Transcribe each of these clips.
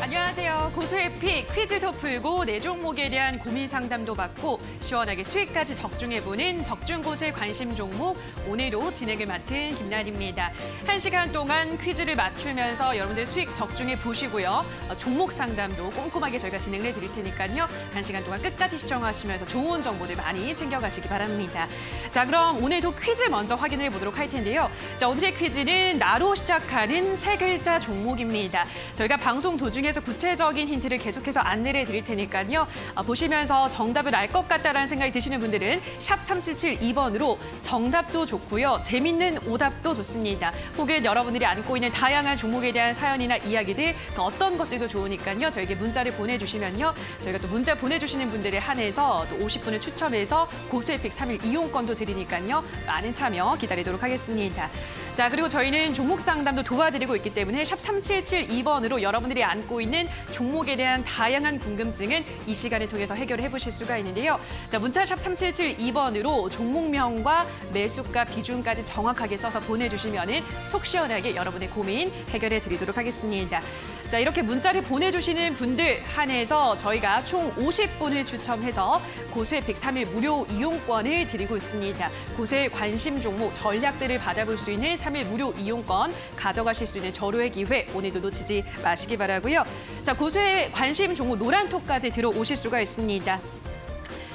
안녕하세요. 고수의 픽 퀴즈도 풀고 네 종목에 대한 고민 상담도 받고 시원하게 수익까지 적중해보는 적중고수의 관심 종목 오늘도 진행을 맡은 김나리입니다. 1시간 동안 퀴즈를 맞추면서 여러분들 수익 적중해 보시고요. 종목 상담도 꼼꼼하게 저희가 진행을 해드릴 테니까요. 1시간 동안 끝까지 시청하시면서 좋은 정보들 많이 챙겨가시기 바랍니다. 자, 그럼 오늘도 퀴즈 먼저 확인해 보도록 할 텐데요. 자, 오늘의 퀴즈는 나로 시작하는 세 글자 종목입니다. 저희가 방송 도중에서 구체적인 힌트를 계속해서 안내를 해드릴 테니까요. 보시면서 정답을 알 것 같다라는 생각이 드시는 분들은 샵 3772번으로 정답도 좋고요. 재밌는 오답도 좋습니다. 혹은 여러분들이 안고 있는 다양한 종목에 대한 사연이나 이야기들 그 어떤 것들도 좋으니까요. 저에게 문자를 보내주시면요. 저희가 또 문자 보내주시는 분들에 한해서 또 50분을 추첨해서 고수의 픽 3일 이용권도 드리니까요. 많은 참여 기다리도록 하겠습니다. 자, 그리고 저희는 종목 상담도 도와드리고 있기 때문에 샵 3772번으로 여러분들이 안고 있는 종목에 대한 다양한 궁금증은 이 시간을 통해서 해결해 보실 수가 있는데요. 자, 문자샵 3772번으로 종목명과 매수가 비중까지 정확하게 써서 보내주시면 속 시원하게 여러분의 고민 해결해 드리도록 하겠습니다. 자, 이렇게 문자를 보내주시는 분들 한해서 저희가 총 50분을 추첨해서 고수의 픽 3일 무료 이용권을 드리고 있습니다. 고수의 관심 종목 전략들을 받아볼 수 있는 3일 무료 이용권 가져가실 수 있는 절호의 기회 오늘도 놓치지 마시기 바라고요. 자, 고수의 관심 종목 노란톡까지 들어오실 수가 있습니다.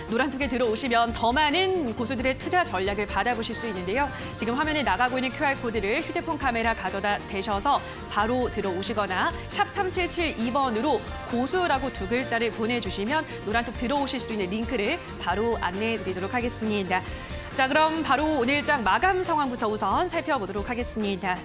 노란톡에 들어오시면 더 많은 고수들의 투자 전략을 받아보실 수 있는데요. 지금 화면에 나가고 있는 QR코드를 휴대폰 카메라 가져다 대셔서 바로 들어오시거나 샵 3772번으로 고수라고 두 글자를 보내주시면 노란톡 들어오실 수 있는 링크를 바로 안내해드리도록 하겠습니다. 자, 그럼 바로 오늘장 마감 상황부터 우선 살펴보도록 하겠습니다.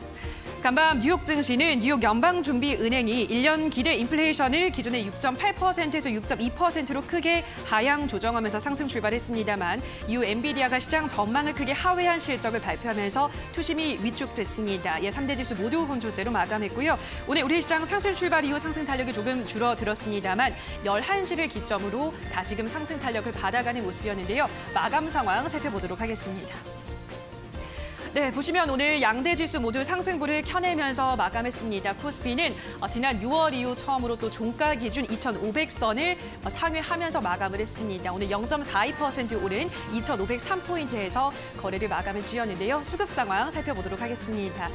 간밤 뉴욕 증시는 뉴욕 연방준비은행이 1년 기대 인플레이션을 기존의 6.8%에서 6.2%로 크게 하향 조정하면서 상승 출발했습니다만 이후 엔비디아가 시장 전망을 크게 하회한 실적을 발표하면서 투심이 위축됐습니다. 3대 지수 모두 혼조세로 마감했고요. 오늘 우리 시장 상승 출발 이후 상승 탄력이 조금 줄어들었습니다만 11시를 기점으로 다시금 상승 탄력을 받아가는 모습이었는데요. 마감 상황 살펴보도록 하겠습니다. 네, 보시면 오늘 양대 지수 모두 상승부를 켜내면서 마감했습니다. 코스피는 지난 6월 이후 처음으로 또 종가 기준 2,500선을 상회하면서 마감을 했습니다. 오늘 0.42% 오른 2,503포인트에서 거래를 마감을 지었는데요. 수급 상황 살펴보도록 하겠습니다.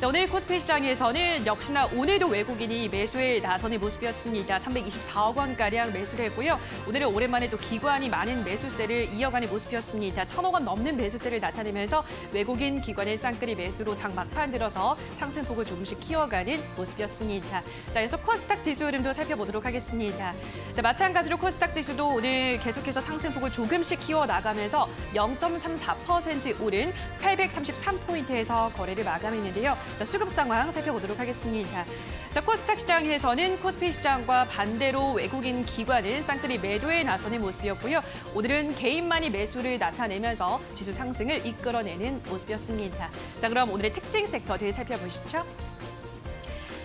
자, 오늘 코스피 시장에서는 역시나 오늘도 외국인이 매수에 나서는 모습이었습니다. 324억 원가량 매수를 했고요. 오늘은 오랜만에 또 기관이 많은 매수세를 이어가는 모습이었습니다. 1,000억 원 넘는 매수세를 나타내면서 외국인 기관의 쌍끌이 매수로 장 막판 들어서 상승폭을 조금씩 키워가는 모습이었습니다. 자, 그래서 코스닥 지수 흐름도 살펴보도록 하겠습니다. 자, 마찬가지로 코스닥 지수도 오늘 계속해서 상승폭을 조금씩 키워나가면서 0.34% 오른 833포인트에서 거래를 마감했는데요. 자, 수급 상황 살펴보도록 하겠습니다. 자, 코스닥 시장에서는 코스피 시장과 반대로 외국인 기관은 쌍끌이 매도에 나서는 모습이었고요. 오늘은 개인만이 매수를 나타내면서 지수 상승을 이끌어내는 모습이었습니다. 자, 그럼 오늘의 특징 섹터들 살펴보시죠.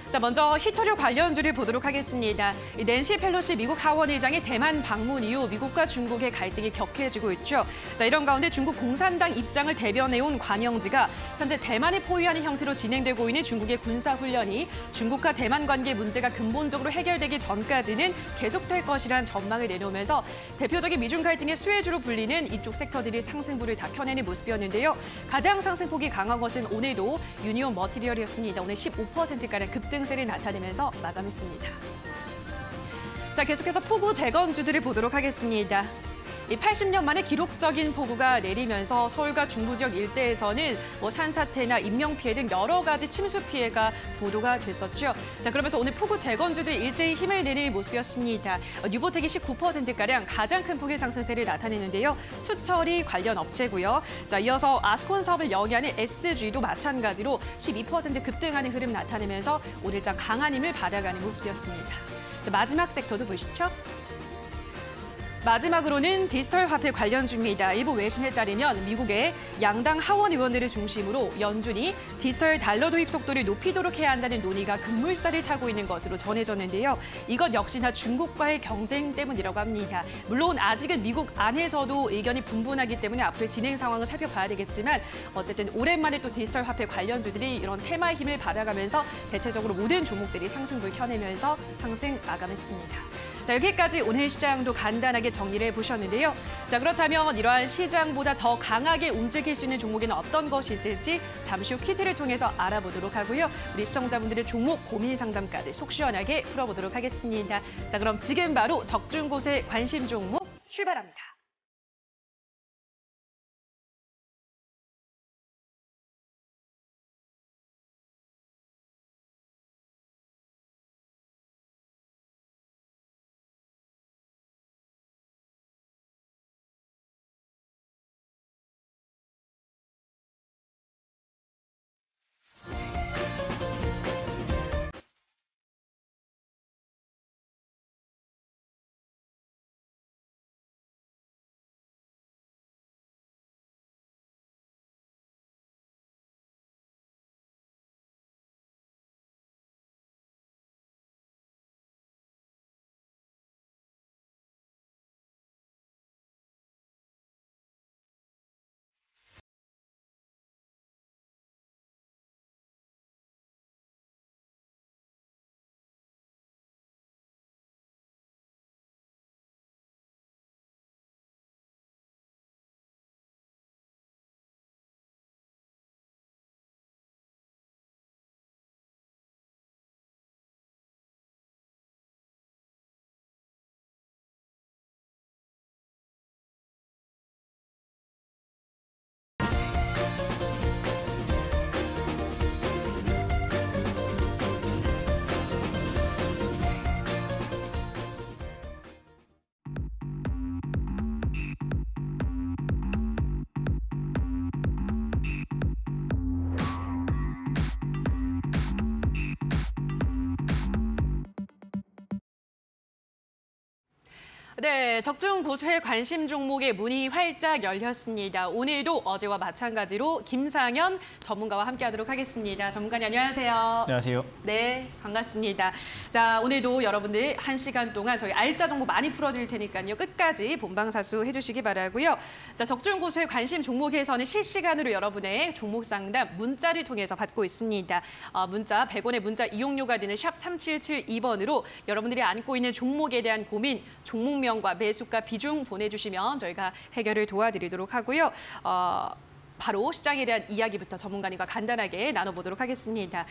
자, 먼저 히토류 관련주를 보도록 하겠습니다. 낸시 펠로시 미국 하원 의장의 대만 방문 이후 미국과 중국의 갈등이 격해지고 있죠. 자, 이런 가운데 중국 공산당 입장을 대변해온 관영지가 현재 대만이 포위하는 형태로 진행되고 있는 중국의 군사훈련이 중국과 대만 관계 문제가 근본적으로 해결되기 전까지는 계속될 것이라는 전망을 내놓으면서 대표적인 미중 갈등의 수혜주로 불리는 이쪽 섹터들이 상승부를 다 켜내는 모습이었는데요. 가장 상승폭이 강한 것은 오늘도 유니온 머티리얼이었습니다. 오늘 15%가량 급등세를 나타내면서 마감했습니다. 자, 계속해서 폭우 재건주들을 보도록 하겠습니다. 80년 만에 기록적인 폭우가 내리면서 서울과 중부 지역 일대에서는 산사태나 인명피해 등 여러 가지 침수 피해가 보도가 됐었죠. 자, 그러면서 오늘 폭우 재건주들 일제히 힘을 내는 모습이었습니다. 뉴보텍이 19%가량 가장 큰 폭의 상승세를 나타내는데요. 수처리 관련 업체고요. 자, 이어서 아스콘 사업을 영위하는 SG도 마찬가지로 12% 급등하는 흐름 나타내면서 오늘장 강한 힘을 받아가는 모습이었습니다. 자, 마지막 섹터도 보시죠. 마지막으로는 디지털 화폐 관련주입니다. 일부 외신에 따르면 미국의 양당 하원 의원들을 중심으로 연준이 디지털 달러 도입 속도를 높이도록 해야 한다는 논의가 급물살을 타고 있는 것으로 전해졌는데요. 이것 역시나 중국과의 경쟁 때문이라고 합니다. 물론 아직은 미국 안에서도 의견이 분분하기 때문에 앞으로의 진행 상황을 살펴봐야 되겠지만 어쨌든 오랜만에 또 디지털 화폐 관련주들이 이런 테마의 힘을 받아가면서 대체적으로 모든 종목들이 상승을 켜내면서 상승 마감했습니다. 자, 여기까지 오늘 시장도 간단하게 정리를 해보셨는데요. 자, 그렇다면 이러한 시장보다 더 강하게 움직일 수 있는 종목에는 어떤 것이 있을지 잠시 후 퀴즈를 통해서 알아보도록 하고요. 우리 시청자분들의 종목 고민 상담까지 속 시원하게 풀어보도록 하겠습니다. 자, 그럼 지금 바로 적중 곳의 관심 종목 출발합니다. 네, 적중 고수의 관심 종목의 문이 활짝 열렸습니다. 오늘도 어제와 마찬가지로 김상현 전문가와 함께하도록 하겠습니다. 전문가님 안녕하세요. 안녕하세요. 네, 반갑습니다. 자, 오늘도 여러분들 1시간 동안 저희 알짜 정보 많이 풀어드릴 테니까요. 끝까지 본방사수 해주시기 바라고요. 자, 적중 고수의 관심 종목에서는 실시간으로 여러분의 종목 상담 문자를 통해서 받고 있습니다. 문자 100원의 문자 이용료가 되는 샵 3772번으로 여러분들이 안고 있는 종목에 대한 고민, 종목명과 매수가 비중 보내주시면 저희가 해결을 도와드리도록 하고요. 바로 시장에 대한 이야기부터 전문가님과 간단하게 나눠보도록 하겠습니다.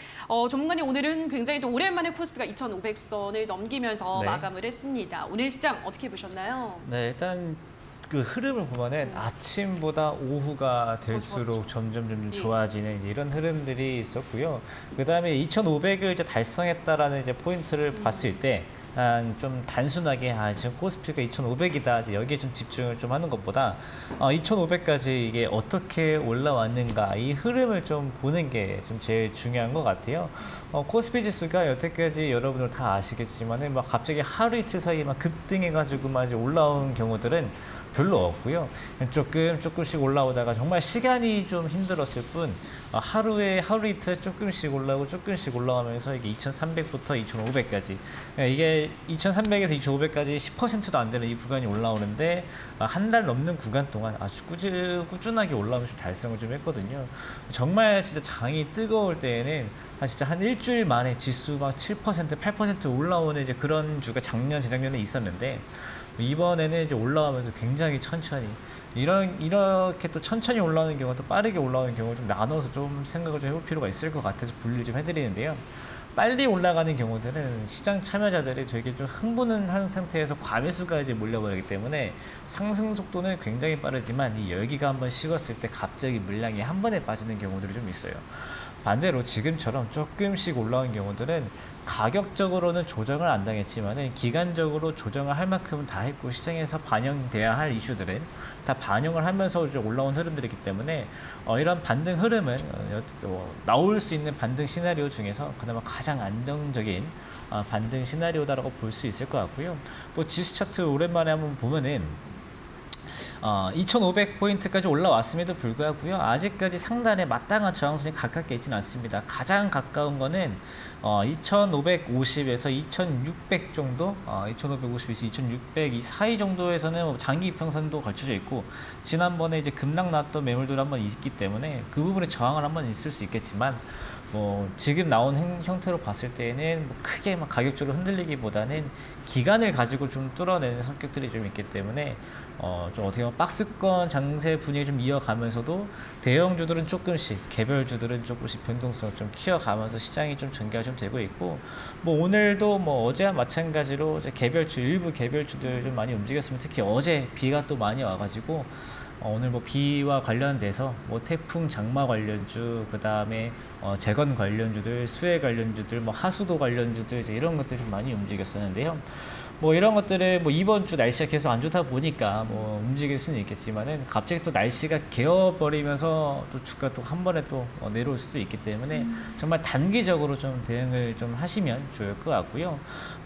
전문가님 오늘은 굉장히 또 오랜만에 코스피가 2,500선을 넘기면서 마감을 했습니다. 오늘 시장 어떻게 보셨나요? 네, 일단 그 흐름을 보면은 아침보다 오후가 될수록 점점 좋아지는 이제 이런 흐름들이 있었고요. 그다음에 2,500을 이제 달성했다라는 이제 포인트를 봤을 때. 좀 단순하게 지금 코스피가 2,500이다 이제 여기에 좀 집중을 좀 하는 것보다 2,500까지 이게 어떻게 올라왔는가 이 흐름을 좀 보는 게 좀 제일 중요한 것 같아요. 코스피 지수가 여태까지 여러분들 다 아시겠지만은 막 갑자기 하루 이틀 사이에 막 급등해가지고 막 이제 올라온 경우들은 별로 없고요. 조금씩 올라오다가 정말 시간이 좀 힘들었을 뿐 하루 이틀 조금씩 올라오고 조금씩 올라오면서 이게 2,300부터 2,500까지 이게 2,300에서 2,500까지 10%도 안 되는 이 구간이 올라오는데 한 달 넘는 구간 동안 아주 꾸준하게 올라오면서 달성을 좀 했거든요. 정말 진짜 장이 뜨거울 때에는 진짜 한 일주일 만에 지수 막 7%, 8% 올라오는 이제 그런 주가 작년, 재작년에 있었는데 이번에는 이제 올라오면서 굉장히 천천히 이렇게 또 천천히 올라오는 경우와 또 빠르게 올라오는 경우를 좀 나눠서 좀 생각을 좀 해볼 필요가 있을 것 같아서 분류 좀 해드리는데요. 빨리 올라가는 경우들은 시장 참여자들이 되게 좀 흥분한 상태에서 과매수가 이제 몰려버리기 때문에 상승 속도는 굉장히 빠르지만 이 열기가 한번 식었을 때 갑자기 물량이 한 번에 빠지는 경우들이 좀 있어요. 반대로 지금처럼 조금씩 올라온 경우들은 가격적으로는 조정을 안 당했지만은 기간적으로 조정을 할 만큼은 다 했고 시장에서 반영돼야 할 이슈들은 다 반영을 하면서 이제 올라온 흐름들이기 때문에 이런 반등 흐름은 나올 수 있는 반등 시나리오 중에서 그나마 가장 안정적인 반등 시나리오다라고 볼 수 있을 것 같고요. 뭐 지수 차트 오랜만에 한번 보면은 2,500포인트까지 올라왔음에도 불구하고요. 아직까지 상단에 마땅한 저항선이 가깝게 있지는 않습니다. 가장 가까운 거는 2,550에서 2,600 정도, 2,550에서 2,600 이 사이 정도에서는 장기 이평선도 걸쳐져 있고 지난번에 이제 급락 나왔던 매물들 한번 있기 때문에 그 부분에 저항을 한번 있을 수 있겠지만 뭐 지금 나온 형태로 봤을 때는 뭐 크게 막 가격적으로 흔들리기보다는 기간을 가지고 좀 뚫어내는 성격들이 좀 있기 때문에 좀 어떻게 보면 박스권 장세 분위기 좀 이어가면서도 대형주들은 조금씩 개별주들은 조금씩 변동성을 좀 키워가면서 시장이 좀 전개가 좀 되고 있고 뭐 오늘도 뭐 어제와 마찬가지로 이제 개별주 일부 개별주들 좀 많이 움직였으면 특히 어제 비가 또 많이 와가지고 오늘 뭐 비와 관련돼서 뭐 태풍 장마 관련주 그 다음에 재건 관련주들 수해 관련주들 뭐 하수도 관련주들 이제 이런 것들 좀 많이 움직였었는데요. 뭐 이런 것들을 뭐 이번 주 날씨가 계속 안 좋다 보니까 뭐 움직일 수는 있겠지만은 갑자기 또 날씨가 개어버리면서 또 주가 또 한 번에 또 내려올 수도 있기 때문에 정말 단기적으로 좀 대응을 좀 하시면 좋을 것 같고요.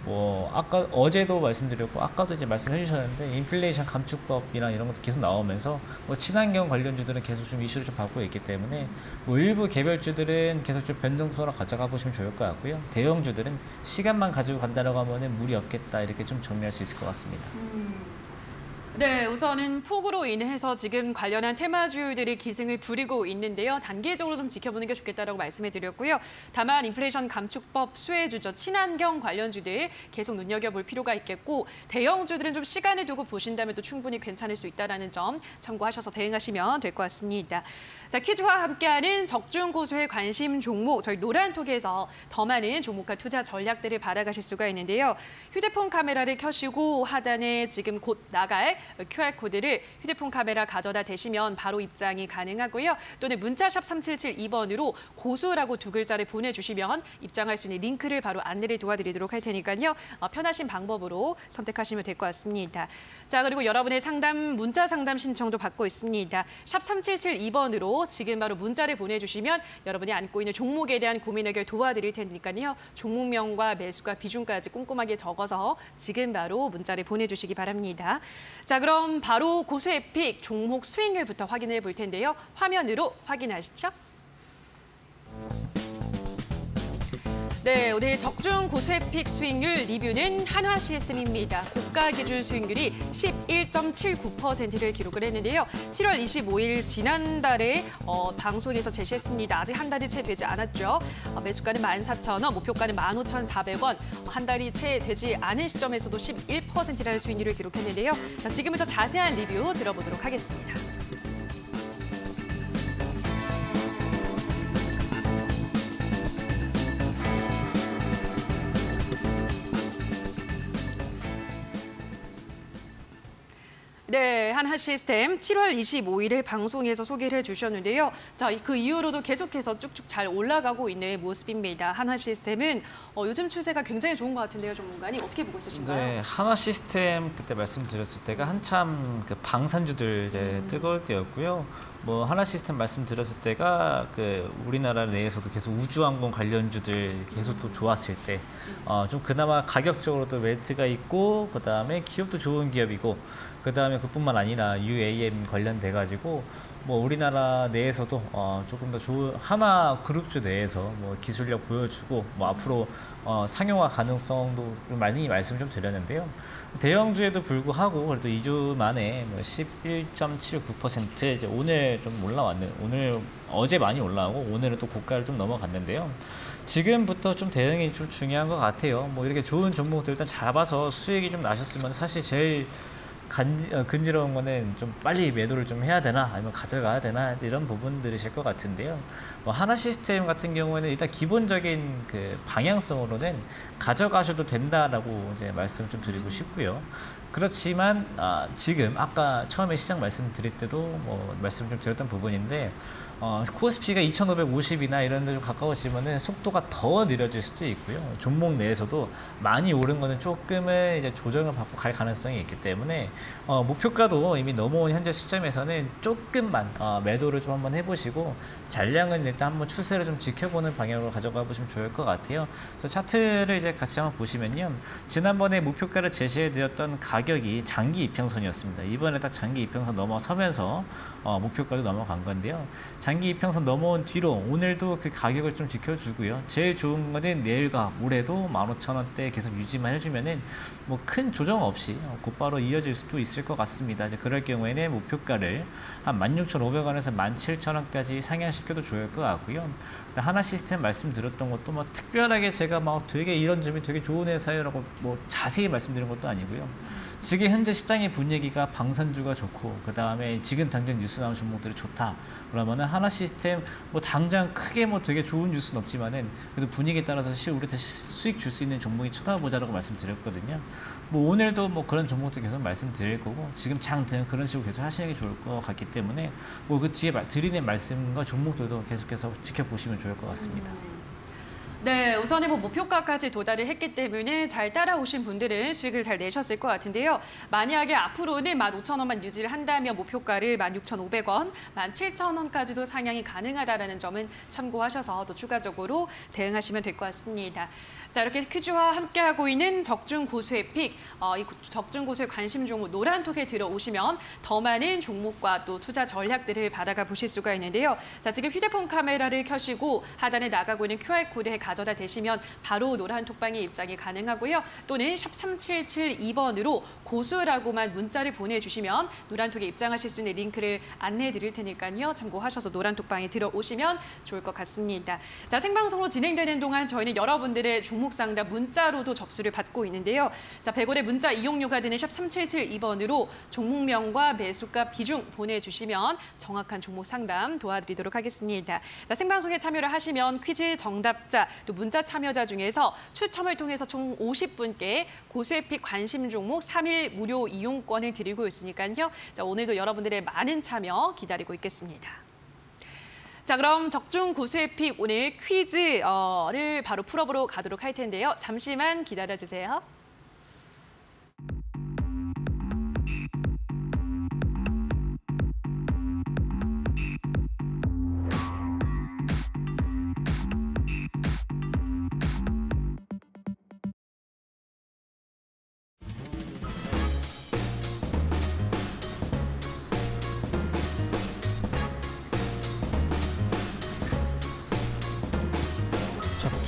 뭐 아까 어제도 말씀드렸고 아까도 이제 말씀해 주셨는데 인플레이션 감축법이나 이런 것도 계속 나오면서 뭐 친환경 관련주들은 계속 좀 이슈를 좀 받고 있기 때문에 뭐 일부 개별주들은 계속 좀 변동성으로 가져가 보시면 좋을 것 같고요. 대형주들은 시간만 가지고 간다라고 하면은 무리 없겠다 이렇게 좀 정리할 수 있을 것 같습니다. 네, 우선은 폭우로 인해서 지금 관련한 테마주들이 기승을 부리고 있는데요. 단기적으로 좀 지켜보는 게 좋겠다라고 말씀해 드렸고요. 다만 인플레이션 감축법 수혜주죠. 친환경 관련주들 계속 눈여겨볼 필요가 있겠고 대형주들은 좀 시간을 두고 보신다면 또 충분히 괜찮을 수 있다는 점 참고하셔서 대응하시면 될 것 같습니다. 자, 퀴즈와 함께하는 적중 고수의 관심 종목, 저희 노란톡에서 더 많은 종목과 투자 전략들을 받아가실 수가 있는데요. 휴대폰 카메라를 켜시고 하단에 지금 곧 나갈 QR코드를 휴대폰 카메라 가져다 대시면 바로 입장이 가능하고요. 또는 문자샵 3772번으로 고수라고 두 글자를 보내주시면 입장할 수 있는 링크를 바로 안내를 도와드리도록 할 테니까요. 편하신 방법으로 선택하시면 될 것 같습니다. 자, 그리고 여러분의 상담, 문자 상담 신청도 받고 있습니다. 샵 3772번으로 지금 바로 문자를 보내주시면 여러분이 안고 있는 종목에 대한 고민 해결 도와드릴 테니까요. 종목명과 매수가 비중까지 꼼꼼하게 적어서 지금 바로 문자를 보내주시기 바랍니다. 자, 그럼 바로 고수의 픽 종목 수익률부터 확인해 볼 텐데요. 화면으로 확인하시죠. 네, 오늘 적중 고수의 픽 수익률 리뷰는 한화시스템입니다. 고가 기준 수익률이 11.79%를 기록을 했는데요. 7월 25일 지난달에 방송에서 제시했습니다. 아직 한 달이 채 되지 않았죠. 매수가는 14,000원, 목표가는 15,400원. 한 달이 채 되지 않은 시점에서도 11%라는 수익률을 기록했는데요. 자, 지금부터 자세한 리뷰 들어보도록 하겠습니다. 네, 한화시스템 7월 25일에 방송에서 소개를 해주셨는데요. 자, 그 이후로도 계속해서 쭉쭉 잘 올라가고 있는 모습입니다. 한화시스템은 요즘 추세가 굉장히 좋은 것 같은데요, 전문가님 어떻게 보고 있으신가요? 네, 한화시스템 그때 말씀드렸을 때가 한참 그 방산주들 이제 뜨거울 때였고요. 뭐 한화시스템 말씀드렸을 때가 그 우리나라 내에서도 계속 우주항공 관련주들 계속 또 좋았을 때, 좀 그나마 가격적으로도 웨이트가 있고 그 다음에 기업도 좋은 기업이고. 그 다음에 그뿐만 아니라 UAM 관련돼 가지고 뭐 우리나라 내에서도 조금 더 좋은 하나 그룹주 내에서 뭐 기술력 보여주고 뭐 앞으로 상용화 가능성도 좀 많이 말씀 좀 드렸는데요. 대형주에도 불구하고 그래도 2주 만에 뭐 11.79% 이제 오늘 좀 올라왔는 오늘 어제 많이 올라오고 오늘은 또 고가를 좀 넘어갔는데요. 지금부터 좀 대응이 좀 중요한 것 같아요. 뭐 이렇게 좋은 종목들 일단 잡아서 수익이 좀 나셨으면 사실 제일 근지러운 거는 좀 빨리 매도를 좀 해야 되나 아니면 가져가야 되나 이런 부분들이실 것 같은데요. 뭐 하나시스템 같은 경우에는 일단 기본적인 그 방향성으로는 가져가셔도 된다라고 이제 말씀 좀 드리고 싶고요. 그렇지만 지금 아까 처음에 시장 말씀드릴 때도 뭐 말씀 좀 드렸던 부분인데 코스피가 2,550이나 이런 데 좀 가까워지면은 속도가 더 느려질 수도 있고요. 종목 내에서도 많이 오른 거는 조금은 이제 조정을 받고 갈 가능성이 있기 때문에 목표가도 이미 넘어온 현재 시점에서는 조금만 매도를 좀 한번 해보시고 잔량은 일단 한번 추세를 좀 지켜보는 방향으로 가져가 보시면 좋을 것 같아요. 그래서 차트를 이제 같이 한번 보시면요. 지난번에 목표가를 제시해 드렸던 가격이 장기 이평선이었습니다. 이번에 딱 장기 이평선 넘어서면서 목표가로 넘어간 건데요. 장기 이평선 넘어온 뒤로 오늘도 그 가격을 좀 지켜주고요. 제일 좋은 거는 내일과 모레도 15,000원대 계속 유지만 해주면은 뭐 큰 조정 없이 곧바로 이어질 수도 있을 것 같습니다. 이제 그럴 경우에는 목표가를 한 16,500원에서 17,000원까지 상향시켜도 좋을 것 같고요. 하나 시스템 말씀드렸던 것도 뭐 특별하게 제가 막 되게 이런 점이 되게 좋은 회사요라고 뭐 자세히 말씀드린 것도 아니고요. 지금 현재 시장의 분위기가 방산주가 좋고 그 다음에 지금 당장 뉴스 나온 종목들이 좋다 그러면은 하나 시스템 뭐 당장 크게 뭐 되게 좋은 뉴스는 없지만은 그래도 분위기에 따라서 우리한테 수익 줄 수 있는 종목이 쳐다보자라고 말씀드렸거든요. 뭐 오늘도 뭐 그런 종목들 계속 말씀드릴 거고 지금 장등 그런 식으로 계속 하시는 게 좋을 것 같기 때문에 뭐 그 뒤에 드리는 말씀과 종목들도 계속해서 지켜보시면 좋을 것 같습니다. 네, 우선은 뭐 목표가까지 도달을 했기 때문에 잘 따라오신 분들은 수익을 잘 내셨을 것 같은데요. 만약에 앞으로는 15,000원만 유지를 한다면 목표가를 16,500원, 17,000원까지도 상향이 가능하다는 점은 참고하셔서 또 추가적으로 대응하시면 될 것 같습니다. 자, 이렇게 퀴즈와 함께하고 있는 적중 고수의 픽, 이 적중 고수의 관심 종목 노란톡에 들어오시면 더 많은 종목과 또 투자 전략들을 받아가 보실 수가 있는데요. 자, 지금 휴대폰 카메라를 켜시고 하단에 나가고 있는 QR코드에 가져다 대시면 바로 노란 톡방에 입장이 가능하고요. 또는 샵 3772번으로 고수라고만 문자를 보내주시면 노란톡에 입장하실 수 있는 링크를 안내해 드릴 테니까요. 참고하셔서 노란 톡방에 들어오시면 좋을 것 같습니다. 자, 생방송으로 진행되는 동안 저희는 여러분들의 종목 상담 문자로도 접수를 받고 있는데요. 자, 100원의 문자 이용료가 드는 샵 3772번으로 종목명과 매수가 비중 보내주시면 정확한 종목 상담 도와드리도록 하겠습니다. 자, 생방송에 참여를 하시면 퀴즈 정답자 또 문자 참여자 중에서 추첨을 통해서 총 50분께 고수의 픽 관심 종목 3일 무료 이용권을 드리고 있으니까요. 자, 오늘도 여러분들의 많은 참여 기다리고 있겠습니다. 자, 그럼 적중 고수의 픽 오늘 퀴즈를 바로 풀어보러 가도록 할 텐데요. 잠시만 기다려주세요.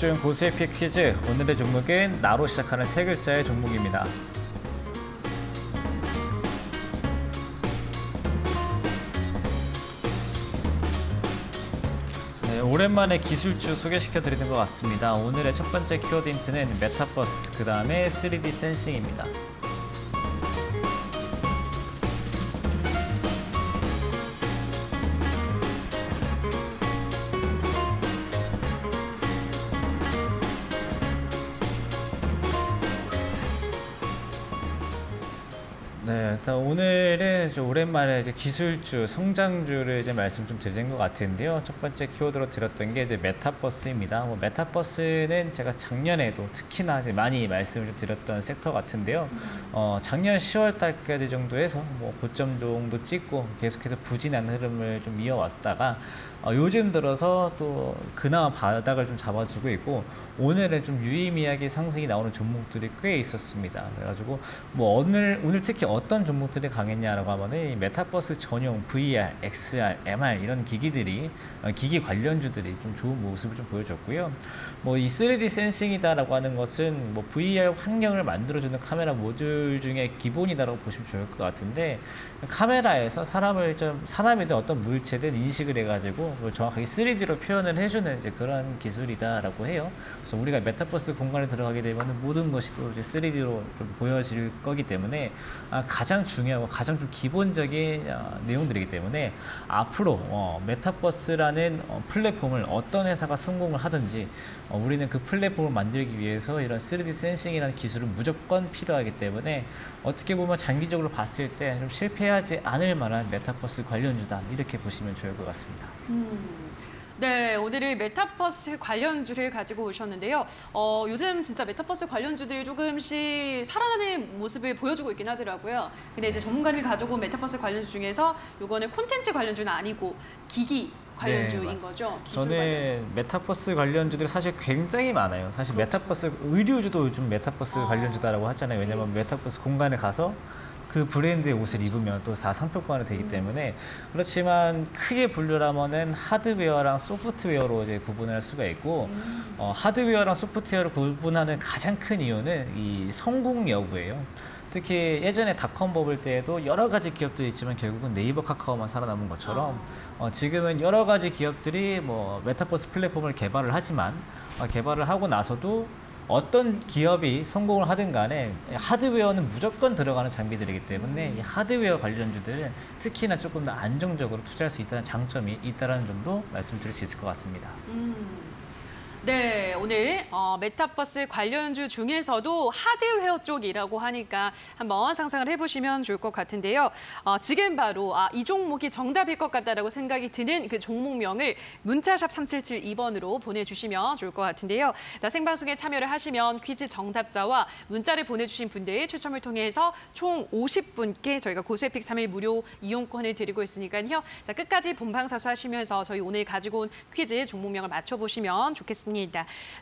적중 고수의 픽 퀴즈 오늘의 종목은 나로 시작하는 세 글자의 종목입니다. 네, 오랜만에 기술주 소개시켜 드리는 것 같습니다. 오늘의 첫 번째 키워드 힌트는 메타버스, 그 다음에 3D 센싱입니다. 네, 일단 오늘은 이제 오랜만에 이제 기술주, 성장주를 이제 말씀 좀 드린 것 같은데요. 첫 번째 키워드로 드렸던 게 이제 메타버스입니다. 뭐 메타버스는 제가 작년에도 특히나 이제 많이 말씀을 좀 드렸던 섹터 같은데요. 작년 10월 달까지 정도에서 뭐 고점 정도 찍고 계속해서 부진한 흐름을 좀 이어왔다가 요즘 들어서 또 그나마 바닥을 좀 잡아주고 있고 오늘은 좀 유의미하게 상승이 나오는 종목들이 꽤 있었습니다. 그래가지고 뭐 오늘 특히 어떤 종목들이 강했냐라고 하면은 이 메타버스 전용 VR, XR, MR 이런 기기들이 기기 관련주들이 좀 좋은 모습을 좀 보여줬고요. 뭐 이 3D 센싱이다라고 하는 것은 뭐 VR 환경을 만들어주는 카메라 모듈 중에 기본이다라고 보시면 좋을 것 같은데 카메라에서 사람이든 어떤 물체든 인식을 해가지고 정확하게 3D로 표현을 해주는 이제 그런 기술이다라고 해요. 그래서 우리가 메타버스 공간에 들어가게 되면 모든 것이 또 이제 3D로 보여질 거기 때문에 가장 중요하고 가장 좀 기본적인 내용들이기 때문에 앞으로 메타버스라는 플랫폼을 어떤 회사가 성공을 하든지 우리는 그 플랫폼을 만들기 위해서 이런 3D 센싱이라는 기술은 무조건 필요하기 때문에 어떻게 보면 장기적으로 봤을 때 좀 실패하지 않을 만한 메타버스 관련주다 이렇게 보시면 좋을 것 같습니다. 네, 오늘은 메타버스 관련주를 가지고 오셨는데요. 요즘 진짜 메타버스 관련주들이 조금씩 살아나는 모습을 보여주고 있긴 하더라고요. 근데 이제 전문가님이 가지고 온 메타버스 관련주 중에서 요거는 콘텐츠 관련주는 아니고 기기 관련주인 네, 거죠? 기술 저는 관련. 메타버스 관련주들이 사실 굉장히 많아요. 사실 메타버스 의류주도 요즘 메타버스 관련주다라고 하잖아요. 왜냐하면 메타버스 공간에 가서 그 브랜드의 옷을 입으면 또 다 상표권이 되기 때문에. 그렇지만 크게 분류하면은 하드웨어랑 소프트웨어로 이제 구분을 할 수가 있고, 하드웨어랑 소프트웨어를 구분하는 가장 큰 이유는 이 성공 여부예요. 특히 예전에 닷컴 버블 때에도 여러 가지 기업들이 있지만 결국은 네이버, 카카오만 살아남은 것처럼 지금은 여러 가지 기업들이 뭐 메타버스 플랫폼을 개발을 하지만 개발을 하고 나서도 어떤 기업이 성공을 하든 간에 하드웨어는 무조건 들어가는 장비들이기 때문에 이 하드웨어 관련주들은 특히나 조금 더 안정적으로 투자할 수 있다는 장점이 있다는 점도 말씀드릴 수 있을 것 같습니다. 네, 오늘 메타버스 관련주 중에서도 하드웨어 쪽이라고 하니까 한번 상상을 해보시면 좋을 것 같은데요. 지금 바로 이 종목이 정답일 것 같다라고 생각이 드는 그 종목명을 문자샵 3772번으로 보내주시면 좋을 것 같은데요. 자, 생방송에 참여를 하시면 퀴즈 정답자와 문자를 보내주신 분들 추첨을 통해서 총 50분께 저희가 고수의픽 3일 무료 이용권을 드리고 있으니까요. 자, 끝까지 본방사수 하시면서 저희 오늘 가지고 온 퀴즈 종목명을 맞춰보시면 좋겠습니다.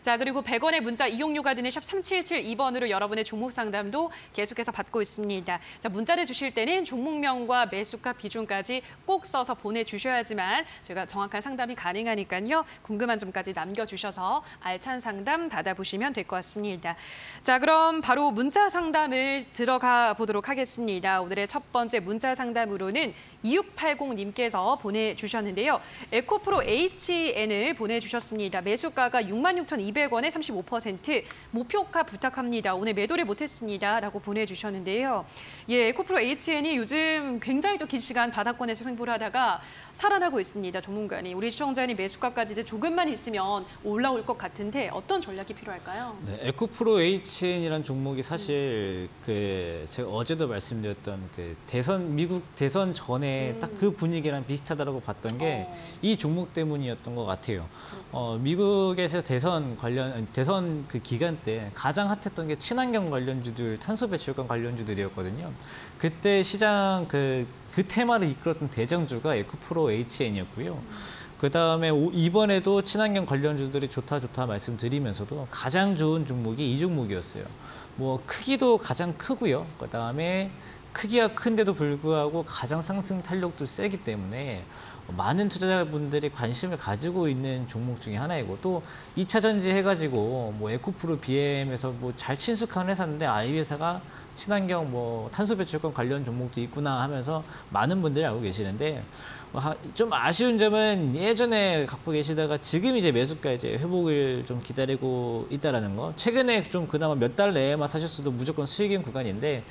자, 그리고 100원의 문자 이용료가 드는 샵 3772번으로 여러분의 종목 상담도 계속해서 받고 있습니다. 자, 문자를 주실 때는 종목명과 매수가 비중까지 꼭 써서 보내주셔야지만 저희가 정확한 상담이 가능하니까요. 궁금한 점까지 남겨주셔서 알찬 상담 받아보시면 될 것 같습니다. 자, 그럼 바로 문자 상담을 들어가 보도록 하겠습니다. 오늘의 첫 번째 문자 상담으로는 2680님께서 보내주셨는데요. 에코프로 HN을 보내주셨습니다. 매수가가 66,200원에 35%, 목표가 부탁합니다. 오늘 매도를 못했습니다. 라고 보내주셨는데요. 예, 에코프로 HN이 요즘 굉장히 또 긴 시간 바닥권에서 횡보를 하다가 살아나고 있습니다. 전문가님, 우리 시청자님 매수가까지 이제 조금만 있으면 올라올 것 같은데 어떤 전략이 필요할까요? 네, 에코프로 HN이라는 종목이 사실 제가 어제도 말씀드렸던 미국 대선 전에 딱 그 분위기랑 비슷하다고 봤던 게 이 종목 때문이었던 것 같아요. 미국에서 대선 그 기간 때 가장 핫했던 게 친환경 관련주들, 탄소 배출권 관련주들이었거든요. 그때 시장 그 테마를 이끌었던 대장주가 에코프로 HN이었고요. 그다음에 이번에도 친환경 관련주들이 좋다 말씀드리면서도 가장 좋은 종목이 이 종목이었어요. 뭐 크기도 가장 크고요. 그다음에 크기가 큰데도 불구하고 가장 상승 탄력도 세기 때문에 많은 투자자분들이 관심을 가지고 있는 종목 중에 하나이고, 또 2차 전지 해가지고 뭐 에코프로 BM에서 뭐 잘 친숙한 회사인데 이 회사가 친환경 뭐 탄소 배출권 관련 종목도 있구나 하면서 많은 분들이 알고 계시는데, 좀 아쉬운 점은 예전에 갖고 계시다가 지금 이제 매수가 이제 회복을 좀 기다리고 있다라는 거. 최근에 좀 그나마 몇 달 내에만 사셨어도 무조건 수익인 구간인데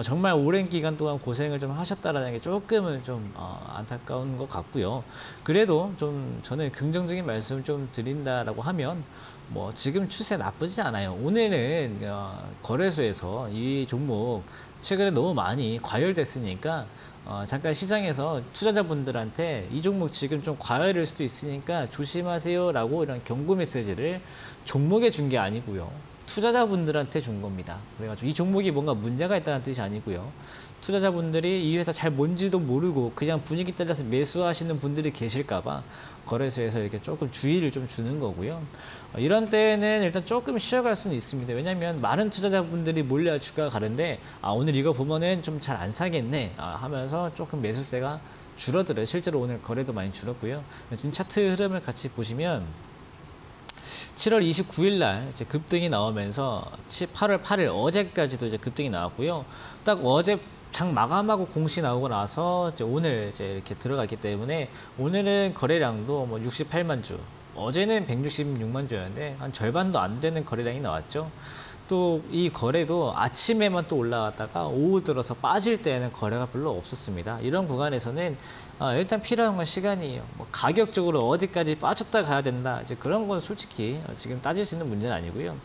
정말 오랜 기간 동안 고생을 좀 하셨다라는 게 조금은 좀 안타까운 것 같고요. 그래도 좀 저는 긍정적인 말씀을 좀 드린다라고 하면 뭐 지금 추세 나쁘지 않아요. 오늘은 거래소에서 이 종목 최근에 너무 많이 과열됐으니까 잠깐 시장에서 투자자분들한테 이 종목 지금 좀 과열일 수도 있으니까 조심하세요라고 이런 경고 메시지를 종목에 준 게 아니고요. 투자자분들한테 준 겁니다. 그래가지고 이 종목이 뭔가 문제가 있다는 뜻이 아니고요. 투자자분들이 이 회사 잘 뭔지도 모르고 그냥 분위기 따라서 매수하시는 분들이 계실까 봐 거래소에서 이렇게 조금 주의를 좀 주는 거고요. 이런 때는 일단 조금 쉬어갈 수는 있습니다. 왜냐하면 많은 투자자분들이 몰려 주가가 가는데 오늘 이거 보면은 좀 잘 안 사겠네 하면서 조금 매수세가 줄어들어요. 실제로 오늘 거래도 많이 줄었고요. 지금 차트 흐름을 같이 보시면 7월 29일 날 이제 급등이 나오면서 8월 8일 어제까지도 이제 급등이 나왔고요. 딱 어제 장 마감하고 공시 나오고 나서 이제 오늘 이제 이렇게 들어갔기 때문에 오늘은 거래량도 뭐 68만 주, 어제는 166만 주였는데 한 절반도 안 되는 거래량이 나왔죠. 또 이 거래도 아침에만 또 올라갔다가 오후 들어서 빠질 때는 거래가 별로 없었습니다. 이런 구간에서는 일단 필요한 건 시간이에요. 뭐 가격적으로 어디까지 빠졌다 가야 된다, 이제 그런 건 솔직히 지금 따질 수 있는 문제는 아니고요.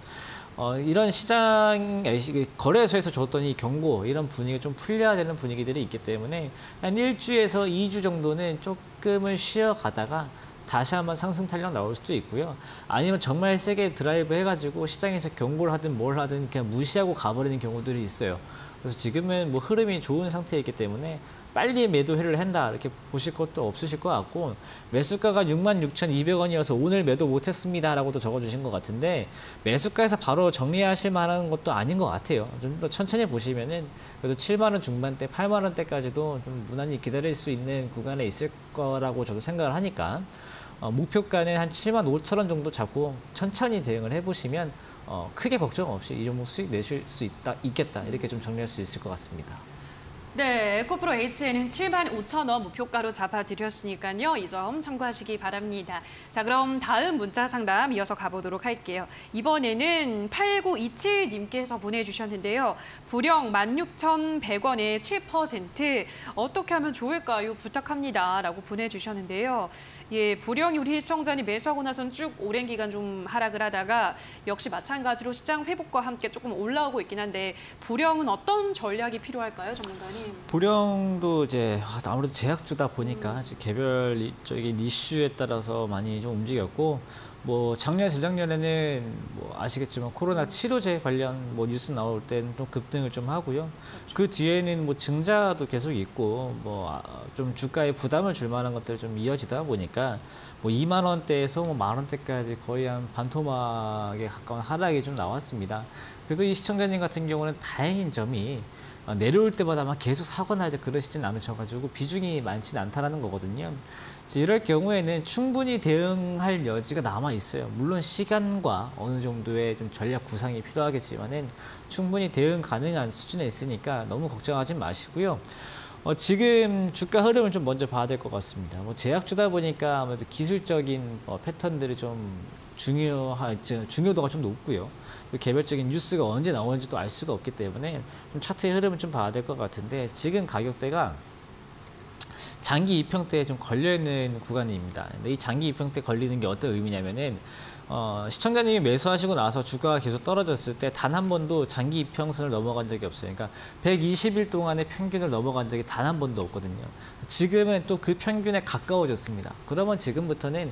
이런 시장 거래소에서 줬던 이 경고, 이런 분위기가 좀 풀려야 되는 분위기들이 있기 때문에 한 1주에서 2주 정도는 조금은 쉬어가다가 다시 한번 상승 탄력 나올 수도 있고요. 아니면 정말 세게 드라이브 해가지고 시장에서 경고를 하든 뭘 하든 그냥 무시하고 가버리는 경우들이 있어요. 그래서 지금은 뭐 흐름이 좋은 상태이기 때문에 빨리 매도를 한다 이렇게 보실 것도 없으실 것 같고, 매수가가 66,200원이어서 오늘 매도 못했습니다 라고도 적어주신 것 같은데, 매수가에서 바로 정리하실 만한 것도 아닌 것 같아요. 좀 더 천천히 보시면은 그래도 7만 원 중반대, 8만 원대까지도 좀 무난히 기다릴 수 있는 구간에 있을 거라고 저도 생각을 하니까, 목표가는 한 7만 5천 원 정도 잡고 천천히 대응을 해보시면 크게 걱정 없이 이 종목 수익 내실 수 있겠다 이렇게 좀 정리할 수 있을 것 같습니다. 네, 에코프로 H는 75,000원 목표가로 잡아드렸으니까요. 이 점 참고하시기 바랍니다. 자, 그럼 다음 문자 상담 이어서 가보도록 할게요. 이번에는 8927님께서 보내주셨는데요. 보령 16,100원에 7% 어떻게 하면 좋을까요? 부탁합니다. 라고 보내주셨는데요. 예, 보령이 우리 시청자님 매수하고 나선 쭉 오랜 기간 좀 하락을 하다가 역시 마찬가지로 시장 회복과 함께 조금 올라오고 있긴 한데, 보령은 어떤 전략이 필요할까요, 전문가님? 보령도 이제 아무래도 제약주다 보니까 개별적인 이슈에 따라서 많이 좀 움직였고, 뭐 작년, 재작년에는 뭐 아시겠지만 코로나 치료제 관련 뭐 뉴스 나올 때는 좀 급등을 좀 하고요. 그 뒤에는 뭐 증자도 계속 있고 뭐 좀 주가에 부담을 줄 만한 것들 좀 이어지다 보니까 뭐 2만 원대에서 뭐 만 원대까지 거의 한 반토막에 가까운 하락이 좀 나왔습니다. 그래도 이 시청자님 같은 경우는 다행인 점이 내려올 때마다 막 계속 사거나 이제 그러시진 않으셔가지고 비중이 많지는 않다라는 거거든요. 이럴 경우에는 충분히 대응할 여지가 남아 있어요. 물론 시간과 어느 정도의 좀 전략 구상이 필요하겠지만은 충분히 대응 가능한 수준에 있으니까 너무 걱정하지 마시고요. 지금 주가 흐름을 좀 먼저 봐야 될 것 같습니다. 뭐 제약주다 보니까 아무래도 기술적인 패턴들이 좀 중요도가 좀 높고요. 개별적인 뉴스가 언제 나오는지도 알 수가 없기 때문에 좀 차트의 흐름을 좀 봐야 될 것 같은데, 지금 가격대가 장기 이평대에 좀 걸려있는 구간입니다. 근데 이 장기 이평대 걸리는 게 어떤 의미냐면은 시청자님이 매수하시고 나서 주가가 계속 떨어졌을 때 단 한 번도 장기 이평선을 넘어간 적이 없어요. 그러니까 120일 동안의 평균을 넘어간 적이 단 한 번도 없거든요. 지금은 또 그 평균에 가까워졌습니다. 그러면 지금부터는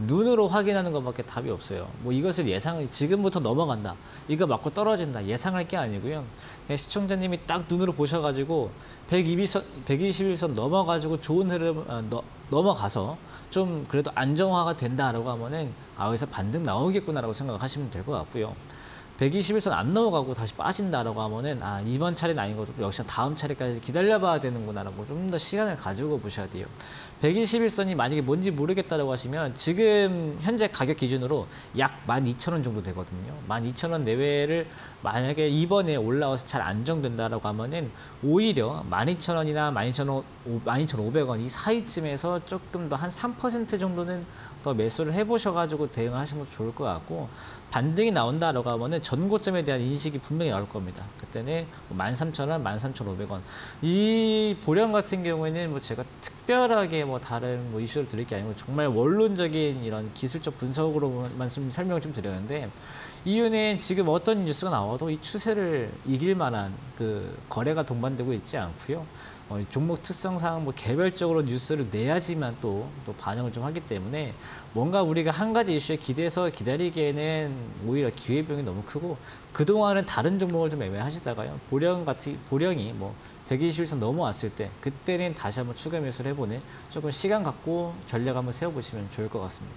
눈으로 확인하는 것밖에 답이 없어요. 뭐 이것을 지금부터 넘어간다, 이거 맞고 떨어진다 예상할 게 아니고요. 그냥 시청자님이 딱 눈으로 보셔가지고 121선 넘어가지고 좋은 흐름 넘어가서 좀 그래도 안정화가 된다라고 하면은 여기서 반등 나오겠구나라고 생각하시면 될 것 같고요. 121선 안 넘어가고 다시 빠진다라고 하면은 이번 차례는 아닌 것도 역시 다음 차례까지 기다려봐야 되는구나라고 좀 더 시간을 가지고 보셔야 돼요. 121선이 만약에 뭔지 모르겠다라고 하시면 지금 현재 가격 기준으로 약 12,000원 정도 되거든요. 12,000원 내외를 만약에 이번에 올라와서 잘 안정된다라고 하면은 오히려 12,000원이나 12,500원 이 사이쯤에서 조금 더 한 3% 정도는 더 매수를 해보셔가지고 대응을 하시는 것도 좋을 것 같고, 반등이 나온다라고 하면은 전고점에 대한 인식이 분명히 나올 겁니다. 그때는 13,000원, 13,500원. 이 보령 같은 경우에는 뭐 제가 특별하게 뭐 다른 뭐 이슈를 드릴 게 아니고 정말 원론적인 이런 기술적 분석으로만 설명을 좀 드렸는데, 이유는 지금 어떤 뉴스가 나와도 이 추세를 이길 만한 그 거래가 동반되고 있지 않고요. 종목 특성상 뭐 개별적으로 뉴스를 내야지만 또 반영을 좀 하기 때문에 뭔가 우리가 한 가지 이슈에 기대서 기다리기에는 오히려 기회비용이 너무 크고, 그동안은 다른 종목을 좀 애매하시다가요. 보령이 뭐 121선 넘어왔을 때 그때는 다시 한번 추가 매수를 해보는 조금 시간 갖고 전략 한번 세워보시면 좋을 것 같습니다.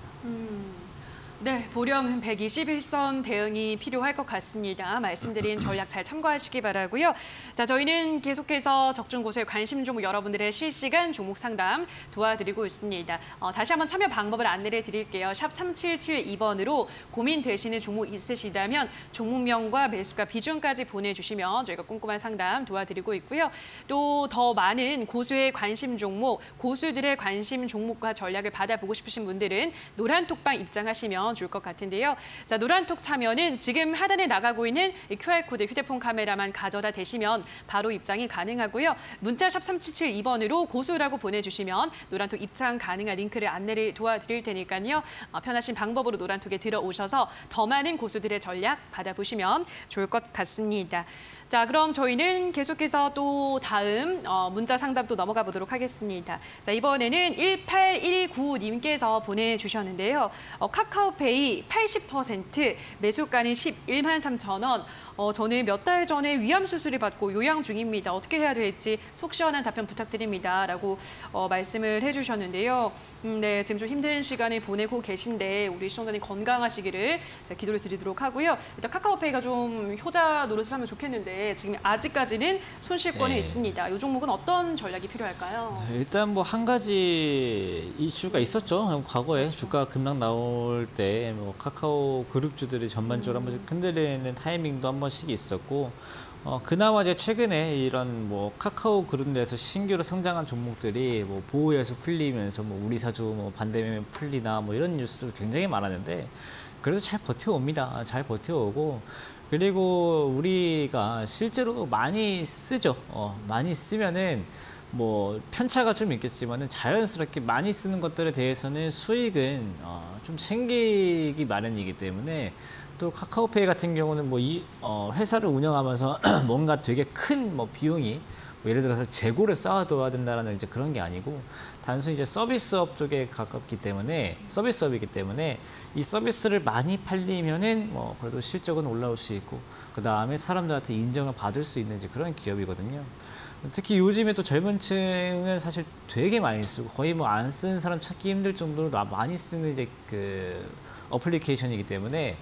네, 보령은 121선 대응이 필요할 것 같습니다. 말씀드린 전략 잘 참고하시기 바라고요. 자, 저희는 계속해서 적중 고수의 관심 종목 여러분들의 실시간 종목 상담 도와드리고 있습니다. 다시 한번 참여 방법을 안내해 드릴게요. 샵 3772번으로 고민되시는 종목 있으시다면 종목명과 매수가 비중까지 보내주시면 저희가 꼼꼼한 상담 도와드리고 있고요. 또 더 많은 고수의 관심 종목, 고수들의 관심 종목과 전략을 받아보고 싶으신 분들은 노란 톡방 입장하시면 보시면 좋을 것 같은데요. 자, 노란톡 참여는 지금 하단에 나가고 있는 이 QR코드 휴대폰 카메라만 가져다 대시면 바로 입장이 가능하고요. 문자샵 3772번으로 고수라고 보내주시면 노란톡 입장 가능한 링크를 안내를 도와드릴 테니까요. 편하신 방법으로 노란톡에 들어오셔서 더 많은 고수들의 전략 받아보시면 좋을 것 같습니다. 자, 그럼 저희는 계속해서 또 다음 문자 상담 또 넘어가 보도록 하겠습니다. 자, 이번에는 1819님께서 보내주셨는데요. 카카오페이 80%, 매수가는 11만 3천 원. 저는 몇 달 전에 위암 수술을 받고 요양 중입니다. 어떻게 해야 될지 속 시원한 답변 부탁드립니다. 라고 말씀을 해주셨는데요. 네, 지금 좀 힘든 시간을 보내고 계신데 우리 시청자님 건강하시기를 기도를 드리도록 하고요. 일단 카카오페이가 좀 효자 노릇을 하면 좋겠는데 지금 아직까지는 손실권에 있습니다. 이 종목은 어떤 전략이 필요할까요? 네, 일단 뭐 한 가지 이슈가 있었죠. 과거에 그렇죠. 주가 급락 나올 때 뭐 카카오 그룹주들이 전반적으로 한 번씩 흔들리는 타이밍도 한 번씩 있었고 그나마 이제 최근에 이런 뭐 카카오 그룹 내에서 신규로 성장한 종목들이 뭐 보호에서 풀리면서 뭐 우리사주 뭐 반대면 풀리나 뭐 이런 뉴스도 굉장히 많았는데 그래도 잘 버텨옵니다. 잘 버텨오고 그리고 우리가 실제로 많이 쓰죠. 많이 쓰면은 뭐 편차가 좀 있겠지만은 자연스럽게 많이 쓰는 것들에 대해서는 수익은 좀 생기기 마련이기 때문에 또 카카오페이 같은 경우는 뭐 이 회사를 운영하면서 뭔가 되게 큰 뭐 비용이 뭐 예를 들어서 재고를 쌓아둬야 된다라는 이제 그런 게 아니고 단순히 이제 서비스업 쪽에 가깝기 때문에 서비스업이기 때문에 이 서비스를 많이 팔리면은 뭐 그래도 실적은 올라올 수 있고 그 다음에 사람들한테 인정을 받을 수 있는 이제 그런 기업이거든요. 특히 요즘에 또 젊은 층은 사실 되게 많이 쓰고 거의 뭐 안 쓰는 사람 찾기 힘들 정도로 많이 쓰는 이제 그 어플리케이션이기 때문에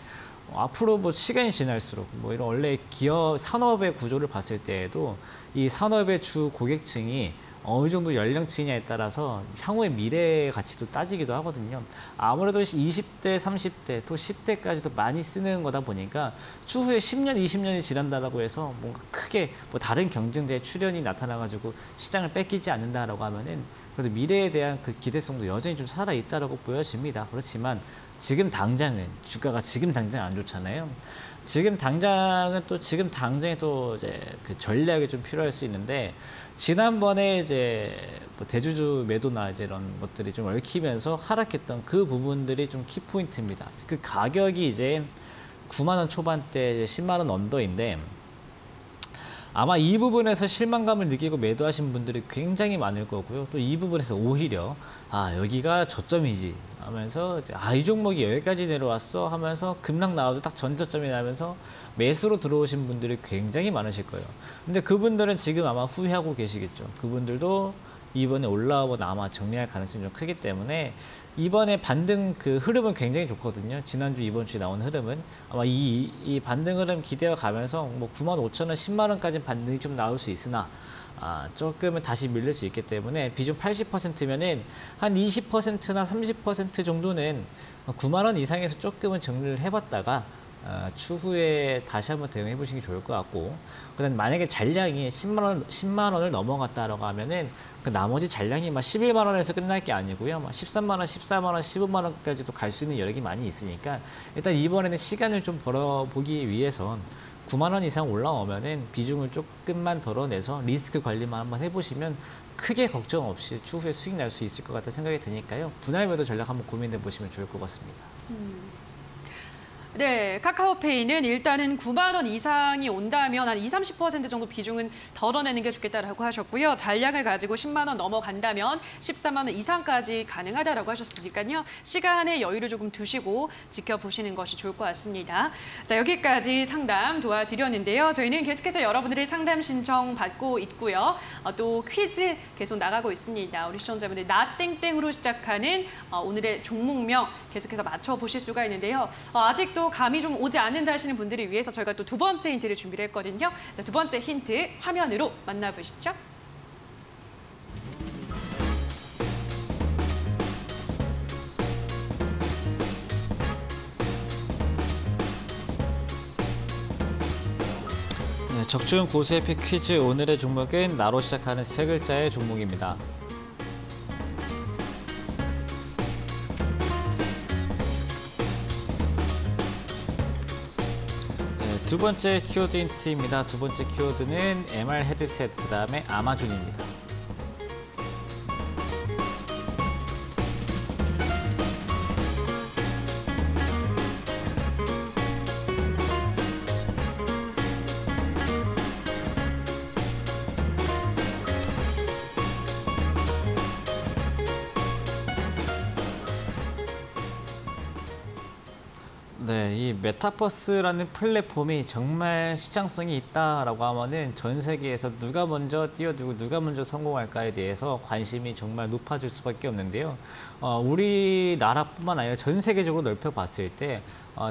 앞으로 뭐 시간이 지날수록 뭐 이런 원래 기업 산업의 구조를 봤을 때에도 이 산업의 주 고객층이 어느 정도 연령층이냐에 따라서 향후의 미래 가치도 따지기도 하거든요. 아무래도 20대, 30대, 또 10대까지도 많이 쓰는 거다 보니까 추후에 10년, 20년이 지난다고 해서 뭔가 크게 뭐 다른 경쟁자의 출현이 나타나가지고 시장을 뺏기지 않는다라고 하면은 그래도 미래에 대한 그 기대성도 여전히 좀 살아있다라고 보여집니다. 그렇지만 지금 당장은 주가가 지금 당장 안 좋잖아요. 지금 당장은 또 지금 당장에 또 이제 그 전략이 좀 필요할 수 있는데 지난번에 이제 뭐 대주주 매도나 이제 이런 것들이 좀 얽히면서 하락했던 그 부분들이 좀 키포인트입니다. 그 가격이 이제 9만 원 초반대 10만 원 언더인데 아마 이 부분에서 실망감을 느끼고 매도하신 분들이 굉장히 많을 거고요. 또 이 부분에서 오히려 여기가 저점이지 하면서 이제 이 종목이 여기까지 내려왔어 하면서 급락 나와도 딱 전저점이 나면서 매수로 들어오신 분들이 굉장히 많으실 거예요. 근데 그분들은 지금 아마 후회하고 계시겠죠. 그분들도 이번에 올라오면 아마 정리할 가능성이 좀 크기 때문에 이번에 반등 그 흐름은 굉장히 좋거든요. 지난주 이번 주에 나온 흐름은 아마 이 반등 흐름 기대어 가면서 뭐 95,000원, 10만 원까지 반등이 좀 나올 수 있으나 조금은 다시 밀릴 수 있기 때문에 비중 80%면은 한 20%나 30% 정도는 9만 원 이상에서 조금은 정리를 해봤다가 추후에 다시 한번 대응해 보시는 게 좋을 것 같고 그다음 만약에 잔량이 10만 원을 넘어갔다라고 하면은 그 나머지 잔량이 막 11만 원에서 끝날 게 아니고요. 막 13만 원, 14만 원, 15만 원까지도 갈 수 있는 여력이 많이 있으니까 일단 이번에는 시간을 좀 벌어보기 위해선 9만 원 이상 올라오면은 비중을 조금만 덜어내서 리스크 관리만 한번 해보시면 크게 걱정 없이 추후에 수익 날 수 있을 것 같다 생각이 드니까요. 분할 매도 전략 한번 고민해 보시면 좋을 것 같습니다. 네, 카카오페이는 일단은 9만 원 이상이 온다면 한 20-30% 정도 비중은 덜어내는 게 좋겠다라고 하셨고요. 잔량을 가지고 10만 원 넘어간다면 13만 원 이상까지 가능하다라고 하셨으니까요. 시간의 여유를 조금 두시고 지켜보시는 것이 좋을 것 같습니다. 자, 여기까지 상담 도와드렸는데요. 저희는 계속해서 여러분들의 상담 신청 받고 있고요. 또 퀴즈 계속 나가고 있습니다. 우리 시청자분들 나땡땡으로 시작하는 오늘의 종목명 계속해서 맞춰보실 수가 있는데요. 아직도 감이 좀 오지 않는다 하시는 분들을 위해서 저희가 또 두 번째 힌트를 준비를 했거든요. 자, 두 번째 힌트 화면으로 만나보시죠. 네, 적중 고수에피 퀴즈 오늘의 종목은 나로 시작하는 세 글자의 종목입니다. 두 번째 키워드 힌트입니다. 두 번째 키워드는 MR 헤드셋, 그 다음에 아마존입니다. 네, 이 메타버스라는 플랫폼이 정말 시장성이 있다라고 하면은 전 세계에서 누가 먼저 뛰어들고 누가 먼저 성공할까에 대해서 관심이 정말 높아질 수밖에 없는데요. 우리나라뿐만 아니라 전 세계적으로 넓혀봤을 때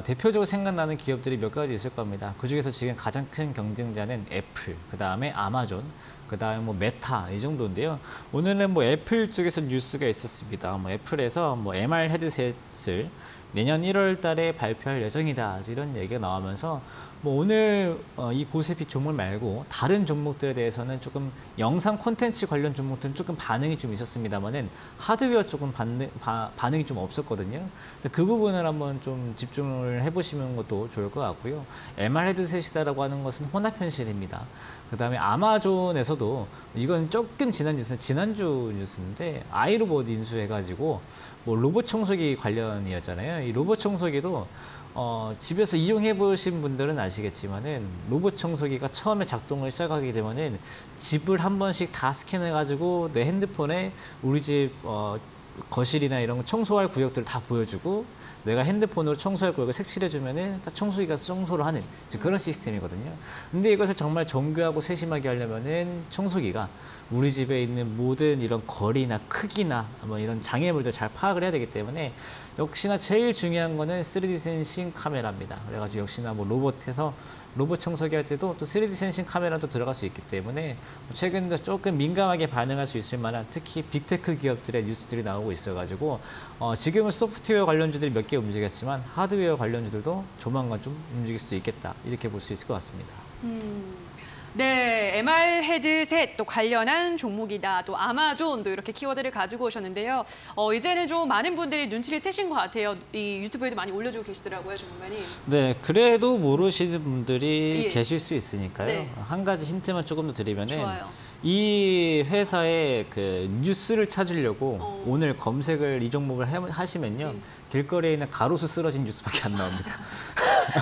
대표적으로 생각나는 기업들이 몇 가지 있을 겁니다. 그중에서 지금 가장 큰 경쟁자는 애플, 그 다음에 아마존, 그 다음에 뭐 메타 이 정도인데요. 오늘은 뭐 애플 쪽에서 뉴스가 있었습니다. 뭐 애플에서 뭐 MR 헤드셋을 내년 1월 달에 발표할 예정이다, 이런 얘기가 나오면서 뭐 오늘 이 고세픽 종목 말고 다른 종목들에 대해서는 조금 영상 콘텐츠 관련 종목들은 조금 반응이 좀 있었습니다만은 하드웨어 쪽은 반응이 좀 없었거든요. 그 부분을 한번 좀 집중을 해보시는 것도 좋을 것 같고요. MR 헤드셋이다라고 하는 것은 혼합 현실입니다. 그 다음에 아마존에서도 이건 조금 지난 뉴스는 지난주 뉴스인데 아이로봇 인수해가지고 뭐 로봇 청소기 관련이었잖아요. 이 로봇 청소기도 집에서 이용해 보신 분들은 아시겠지만은 로봇 청소기가 처음에 작동을 시작하게 되면은 집을 한 번씩 다 스캔해 가지고 내 핸드폰에 우리 집 거실이나 이런 청소할 구역들을 다 보여주고 내가 핸드폰으로 청소할 구역을 색칠해주면은 딱 청소기가 청소를 하는 그런 시스템이거든요. 근데 이것을 정말 정교하고 세심하게 하려면은 청소기가 우리 집에 있는 모든 이런 거리나 크기나 뭐 이런 장애물들 잘 파악을 해야 되기 때문에 역시나 제일 중요한 거는 3D 센싱 카메라입니다. 그래가지고 역시나 뭐 로봇에서 로봇 청소기 할 때도 또 3D 센싱 카메라도 들어갈 수 있기 때문에 최근에 조금 민감하게 반응할 수 있을 만한 특히 빅테크 기업들의 뉴스들이 나오고 있어가지고 지금은 소프트웨어 관련주들이 몇 개 움직였지만 하드웨어 관련주들도 조만간 좀 움직일 수도 있겠다, 이렇게 볼 수 있을 것 같습니다. 네, MR 헤드셋 또 관련한 종목이다. 또 아마존도 이렇게 키워드를 가지고 오셨는데요. 이제는 좀 많은 분들이 눈치를 채신 것 같아요. 이 유튜브에도 많이 올려주고 계시더라고요, 전문가님. 네, 그래도 모르시는 분들이 예. 계실 수 있으니까요. 네. 한 가지 힌트만 조금 더 드리면은 좋아요. 이 회사의 그 뉴스를 찾으려고 오늘 검색을 이 종목을 하시면요. 길거리에 있는 가로수 쓰러진 뉴스밖에 안 나옵니다.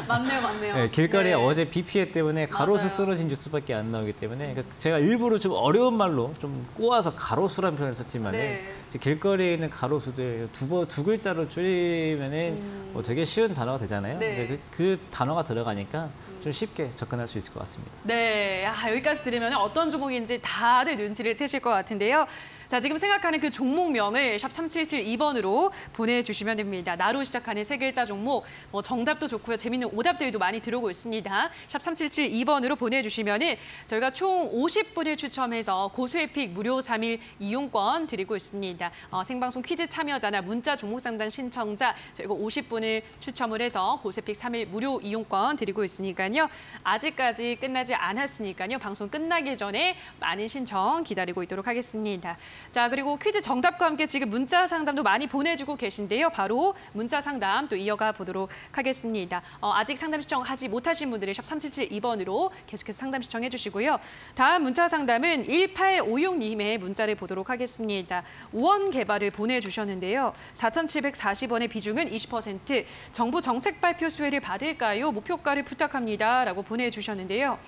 맞네요, 맞네요. 네, 길거리에 네. 어제 비 피해 때문에 가로수 맞아요. 쓰러진 뉴스밖에 안 나오기 때문에 제가 일부러 좀 어려운 말로 좀 꼬아서 가로수란 표현을 썼지만은 네. 길거리에 있는 가로수들 두 글자로 줄이면은 뭐 되게 쉬운 단어가 되잖아요. 네. 이제 그 단어가 들어가니까 좀 쉽게 접근할 수 있을 것 같습니다. 네, 여기까지 들으면 어떤 종목인지 다들 눈치를 채실 것 같은데요. 자, 지금 생각하는 그 종목명을 샵 3772번으로 보내주시면 됩니다. 나로 시작하는 세 글자 종목, 뭐 정답도 좋고요. 재밌는 오답들도 많이 들어오고 있습니다. 샵 3772번으로 보내주시면은 저희가 총 50분을 추첨해서 고수에픽 무료 3일 이용권 드리고 있습니다. 생방송 퀴즈 참여자나 문자 종목 상담 신청자 저희가 50분을 추첨을 해서 고수에픽 3일 무료 이용권 드리고 있으니까요. 아직까지 끝나지 않았으니까요. 방송 끝나기 전에 많은 신청 기다리고 있도록 하겠습니다. 자, 그리고 퀴즈 정답과 함께 지금 문자 상담도 많이 보내주고 계신데요. 바로 문자 상담 또 이어가 보도록 하겠습니다. 아직 상담 신청하지 못하신 분들은 샵 3772번으로 계속해서 상담 신청해 주시고요. 다음 문자 상담은 1856님의 문자를 보도록 하겠습니다. 우원 개발을 보내주셨는데요. 4,740원의 비중은 20%, 정부 정책 발표 수혜를 받을까요? 목표가를 부탁합니다. 라고 보내주셨는데요.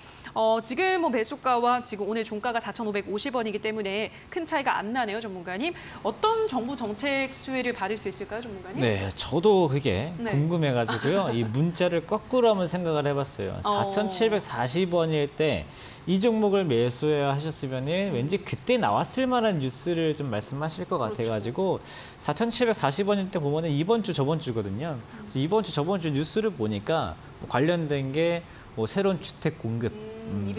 지금 뭐 매수가와 지금 오늘 종가가 4,550원이기 때문에 큰 차이가 안 나네요, 전문가님. 어떤 정부 정책 수혜를 받을 수 있을까요, 전문가님? 네, 저도 그게 네. 궁금해가지고요. 이 문자를 거꾸로 한번 생각을 해봤어요. 4,740원일 때 이 종목을 매수하셨으면 왠지 그때 나왔을 만한 뉴스를 좀 말씀하실 것 같아가지고 4,740원일 때 보면은 이번 주 저번 주거든요. 그래서 이번 주 저번 주 뉴스를 보니까 관련된 게 뭐 새로운 주택 공급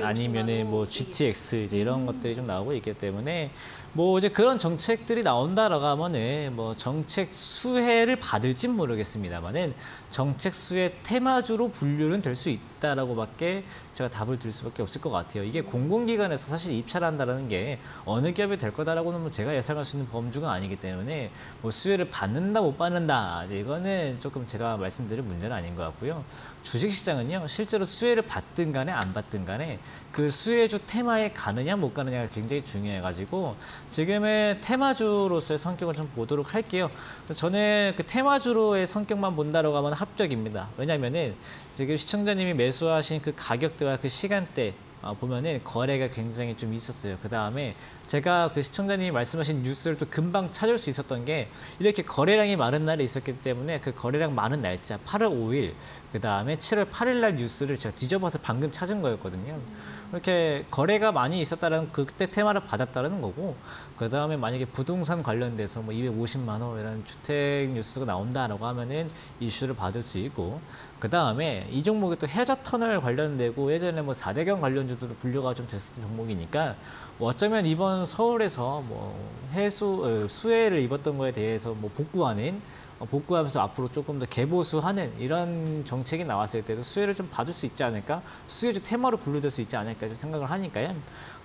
아니면은 뭐 GTX 이제 이런 것들이 좀 나오고 있기 때문에 뭐 이제 그런 정책들이 나온다라고 하면은 뭐 정책 수혜를 받을진 모르겠습니다만은 정책 수의 테마주로 분류는 될 수 있다라고밖에 제가 답을 드릴 수밖에 없을 것 같아요. 이게 공공기관에서 사실 입찰을 한다는 게 어느 기업이 될 거다라고는 뭐 제가 예상할 수 있는 범주가 아니기 때문에 뭐 수혜를 받는다 못 받는다 이제 이거는 조금 제가 말씀드릴 문제는 아닌 것 같고요. 주식시장은요 실제로 수혜를 받든 간에 안 받든 간에 그 수혜주 테마에 가느냐 못 가느냐가 굉장히 중요해가지고 지금의 테마주로서의 성격을 좀 보도록 할게요. 저는 그 테마주로의 성격만 본다라고 하면 합격입니다. 왜냐하면은 지금 시청자님이 매수하신 그 가격대와 그 시간대 보면은 거래가 굉장히 좀 있었어요. 그 다음에 제가 그 시청자님이 말씀하신 뉴스를 또 금방 찾을 수 있었던 게 이렇게 거래량이 많은 날이 있었기 때문에 그 거래량 많은 날짜 8월 5일 그 다음에 7월 8일 날 뉴스를 제가 뒤져봐서 방금 찾은 거였거든요. 이렇게 거래가 많이 있었다는 그때 테마를 받았다는 거고 그 다음에 만약에 부동산 관련돼서 뭐 250만 원 이런 주택 뉴스가 나온다라고 하면은 이슈를 받을 수 있고 그 다음에 이 종목이 또 해저터널 관련되고 예전에 뭐 4대경 관련주도 분류가 좀 됐었던 종목이니까 뭐 어쩌면 이번 서울에서 뭐 수혜를 입었던 거에 대해서 뭐 복구하면서 앞으로 조금 더 개보수하는 이런 정책이 나왔을 때도 수혜를 좀 받을 수 있지 않을까? 수혜주 테마로 분류될 수 있지 않을까 좀 생각을 하니까요.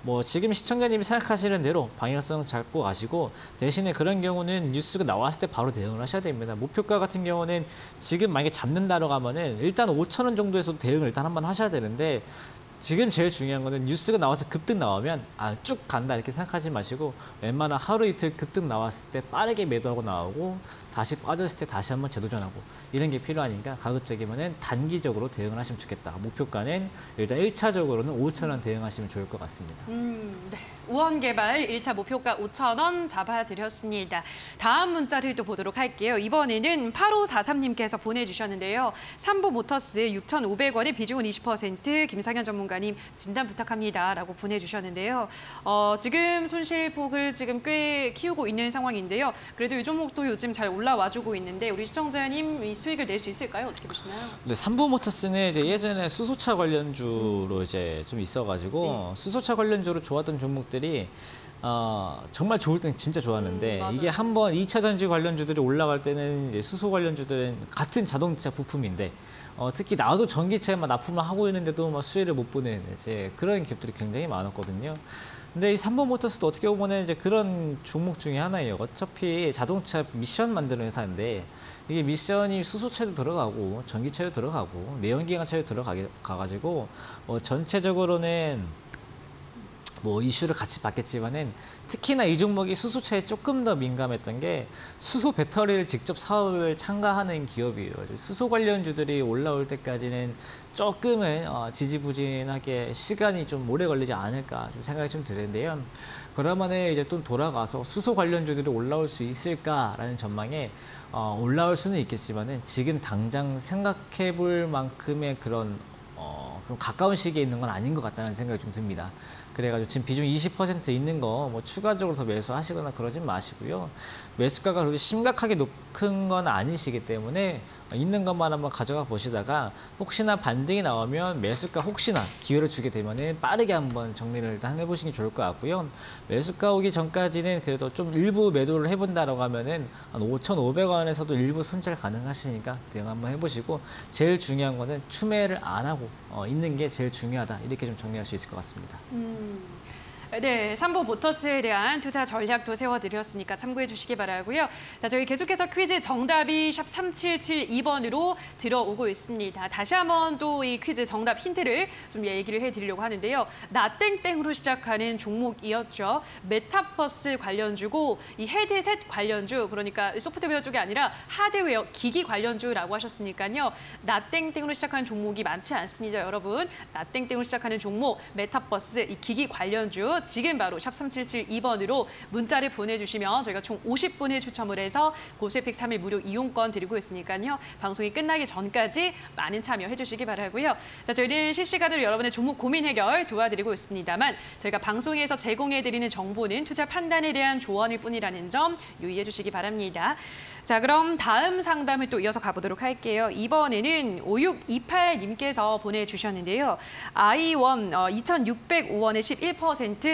뭐 지금 시청자님이 생각하시는 대로 방향성 잡고 가시고 대신에 그런 경우는 뉴스가 나왔을 때 바로 대응을 하셔야 됩니다. 목표가 같은 경우는 지금 만약에 잡는다고 하면은 일단 5,000원 정도에서도 대응을 일단 한번 하셔야 되는데 지금 제일 중요한 거는 뉴스가 나와서 급등 나오면 쭉 간다 이렇게 생각하지 마시고 웬만한 하루 이틀 급등 나왔을 때 빠르게 매도하고 나오고 다시 빠졌을 때 다시 한번 재도전하고 이런 게 필요하니까 가급적이면은 단기적으로 대응을 하시면 좋겠다. 목표가는 일단 1차적으로는 5,000원 대응하시면 좋을 것 같습니다. 네. 우원개발 1차 목표가 5,000원 잡아드렸습니다. 다음 문자를 또 보도록 할게요. 이번에는 8543님께서 보내주셨는데요. 삼보모터스 6,500원의 비중은 20% 김상현 전문가님 진단 부탁합니다. 라고 보내주셨는데요. 지금 손실폭을 지금 꽤 키우고 있는 상황인데요. 그래도 이 종목도 요즘 잘 올라와주고 있는데 우리 시청자님 이 수익을 낼 수 있을까요? 어떻게 보시나요? 네, 삼보모터스는 이제 예전에 수소차 관련주로 이제 좀 있어가지고 수소차 관련주로 좋았던 종목들이 정말 좋을 때는 진짜 좋았는데 이게 한번 2차 전지 관련주들이 올라갈 때는 이제 수소 관련주들은 같은 자동차 부품인데 특히 나도 전기차에만 납품을 하고 있는데도 막 수혜를 못 보는 이제 그런 기업들이 굉장히 많았거든요. 근데 이 삼보모터스도 어떻게 보면 이제 그런 종목 중에 하나예요. 어차피 자동차 미션 만드는 회사인데 이게 미션이 수소차도 들어가고 전기차도 들어가고 내연기관차도 들어가가지고 전체적으로는 뭐 이슈를 같이 받겠지만은 특히나 이 종목이 수소차에 조금 더 민감했던 게 수소 배터리를 직접 사업을 참가하는 기업이에요. 수소 관련주들이 올라올 때까지는 조금은 지지부진하게 시간이 좀 오래 걸리지 않을까 좀 생각이 좀 드는데요. 그러면은 이제 또 돌아가서 수소 관련주들이 올라올 수 있을까라는 전망에 올라올 수는 있겠지만은 지금 당장 생각해볼 만큼의 그런 그럼 가까운 시기에 있는 건 아닌 것 같다는 생각이 좀 듭니다. 그래가지고 지금 비중 20% 있는 거 뭐 추가적으로 더 매수하시거나 그러진 마시고요. 매수가가 그렇게 심각하게 높은 건 아니시기 때문에 있는 것만 한번 가져가 보시다가 혹시나 반등이 나오면 매수가 혹시나 기회를 주게 되면은 빠르게 한번 정리를 일단 해보시는 게 좋을 것 같고요. 매수가 오기 전까지는 그래도 좀 일부 매도를 해본다라고 하면은 한 5,500원에서도 일부 손절 가능하시니까 대응 한번 해보시고 제일 중요한 거는 추매를 안 하고 있는 게 제일 중요하다 이렇게 좀 정리할 수 있을 것 같습니다. 네, 삼보모터스에 대한 투자 전략도 세워드렸으니까 참고해 주시기 바라고요. 자, 저희 계속해서 퀴즈 정답이 샵 3772번으로 들어오고 있습니다. 다시 한번 또 이 퀴즈 정답 힌트를 좀 얘기를 해드리려고 하는데요. 나땡땡으로 시작하는 종목이었죠. 메타버스 관련주고 이 헤드셋 관련주, 그러니까 소프트웨어 쪽이 아니라 하드웨어, 기기 관련주라고 하셨으니까요. 나땡땡으로 시작하는 종목이 많지 않습니다, 여러분. 나땡땡으로 시작하는 종목, 메타버스, 이 기기 관련주 지금 바로 샵 3772번으로 문자를 보내주시면 저희가 총 50분을 추첨을 해서 고수혜픽 3일 무료 이용권 드리고 있으니까요. 방송이 끝나기 전까지 많은 참여해 주시기 바라고요. 자, 저희는 실시간으로 여러분의 종목 고민 해결 도와드리고 있습니다만 저희가 방송에서 제공해드리는 정보는 투자 판단에 대한 조언일 뿐이라는 점 유의해 주시기 바랍니다. 자, 그럼 다음 상담을 또 이어서 가보도록 할게요. 이번에는 5628님께서 보내주셨는데요. 아이원 2,605원에 11%.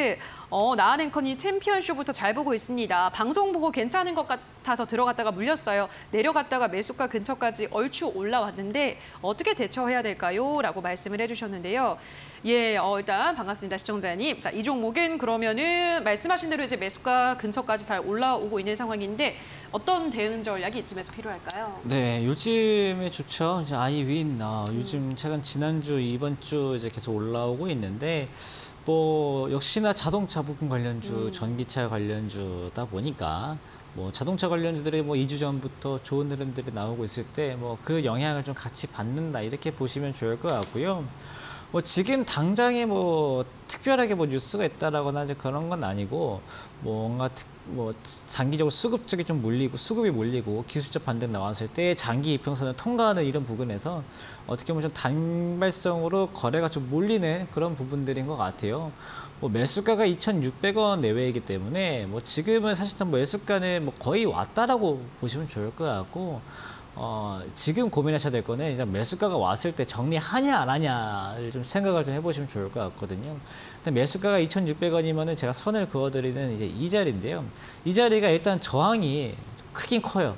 나은 앵커님 챔피언쇼부터 잘 보고 있습니다. 방송 보고 괜찮은 것 같아서 들어갔다가 물렸어요. 내려갔다가 매수가 근처까지 얼추 올라왔는데 어떻게 대처해야 될까요? 라고 말씀을 해주셨는데요. 예, 일단 반갑습니다, 시청자님. 자, 이 종목은 그러면은 말씀하신 대로 이제 매수가 근처까지 잘 올라오고 있는 상황인데 어떤 대응 전략이 이쯤에서 필요할까요? 네, 요즘에 좋죠. 이제 아이윈 요즘 최근 지난주, 이번 주 이제 계속 올라오고 있는데 뭐 역시나 자동차 부품 관련주, 전기차 관련주다 보니까 뭐 자동차 관련주들이 뭐 2주 전부터 좋은 흐름들이 나오고 있을 때 뭐 그 영향을 좀 같이 받는다 이렇게 보시면 좋을 것 같고요. 뭐 지금 당장에 뭐 특별하게 뭐 뉴스가 있다라거나 이제 그런 건 아니고 뭔가 뭐 단기적으로 수급 쪽이 좀 몰리고 수급이 몰리고 기술적 반등 나왔을 때 장기 이평선을 통과하는 이런 부분에서 어떻게 보면 좀 단발성으로 거래가 좀 몰리는 그런 부분들인 것 같아요. 뭐 매수가가 2,600원 내외이기 때문에 뭐 지금은 사실상 뭐 매수가는 뭐 거의 왔다라고 보시면 좋을 것 같고. 지금 고민하셔야 될 거는 이제 매수가가 왔을 때 정리하냐 안 하냐를 좀 생각을 좀 해보시면 좋을 것 같거든요. 일단 매수가가 2,600원이면은 제가 선을 그어드리는 이제 이 자리인데요. 이 자리가 일단 저항이 크긴 커요.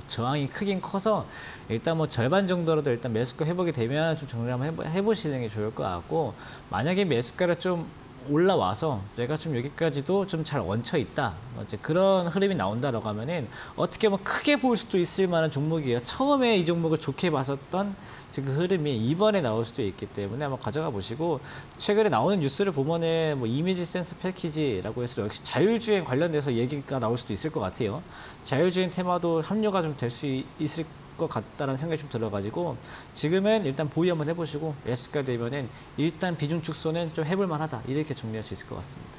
저항이 크긴 커서 일단 뭐 절반 정도라도 일단 매수가 회복이 되면 좀 정리 한번 해보시는 게 좋을 것 같고, 만약에 매수가를 좀 올라와서 제가 좀 여기까지도 좀 잘 얹혀 있다, 이제 그런 흐름이 나온다라고 하면은 어떻게 보면 크게 볼 수도 있을 만한 종목이에요. 처음에 이 종목을 좋게 봤었던 지금 흐름이 이번에 나올 수도 있기 때문에 한번 가져가 보시고, 최근에 나오는 뉴스를 보면은 뭐 이미지 센서 패키지라고 해서 역시 자율주행 관련돼서 얘기가 나올 수도 있을 것 같아요. 자율주행 테마도 합류가 좀 될 수 있을 것 같다는 생각이 좀 들어가지고 지금은 일단 보유 한번 해보시고 매수가 되면은 일단 비중 축소는 좀 해볼 만하다, 이렇게 정리할 수 있을 것 같습니다.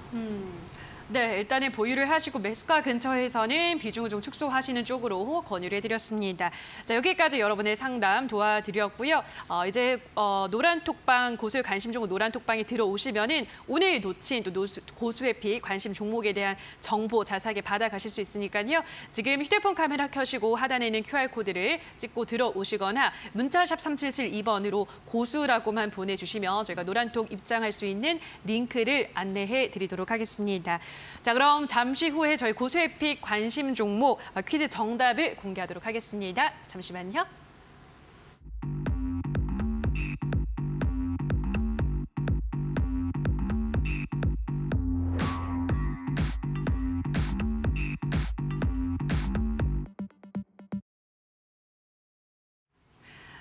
네, 일단은 보유를 하시고 매수가 근처에서는 비중을 좀 축소하시는 쪽으로 권유를 해드렸습니다. 자, 여기까지 여러분의 상담 도와드렸고요. 이제 노란톡방, 고수의 관심 종목 노란톡방에 들어오시면은 오늘 놓친 또 고수의 픽 관심 종목에 대한 정보 자세하게 받아가실 수 있으니까요. 지금 휴대폰 카메라 켜시고 하단에 있는 QR코드를 찍고 들어오시거나 문자샵 3772번으로 고수라고만 보내주시면 저희가 노란톡 입장할 수 있는 링크를 안내해 드리도록 하겠습니다. 자, 그럼 잠시 후에 저희 고수의 픽 관심 종목 퀴즈 정답을 공개하도록 하겠습니다. 잠시만요.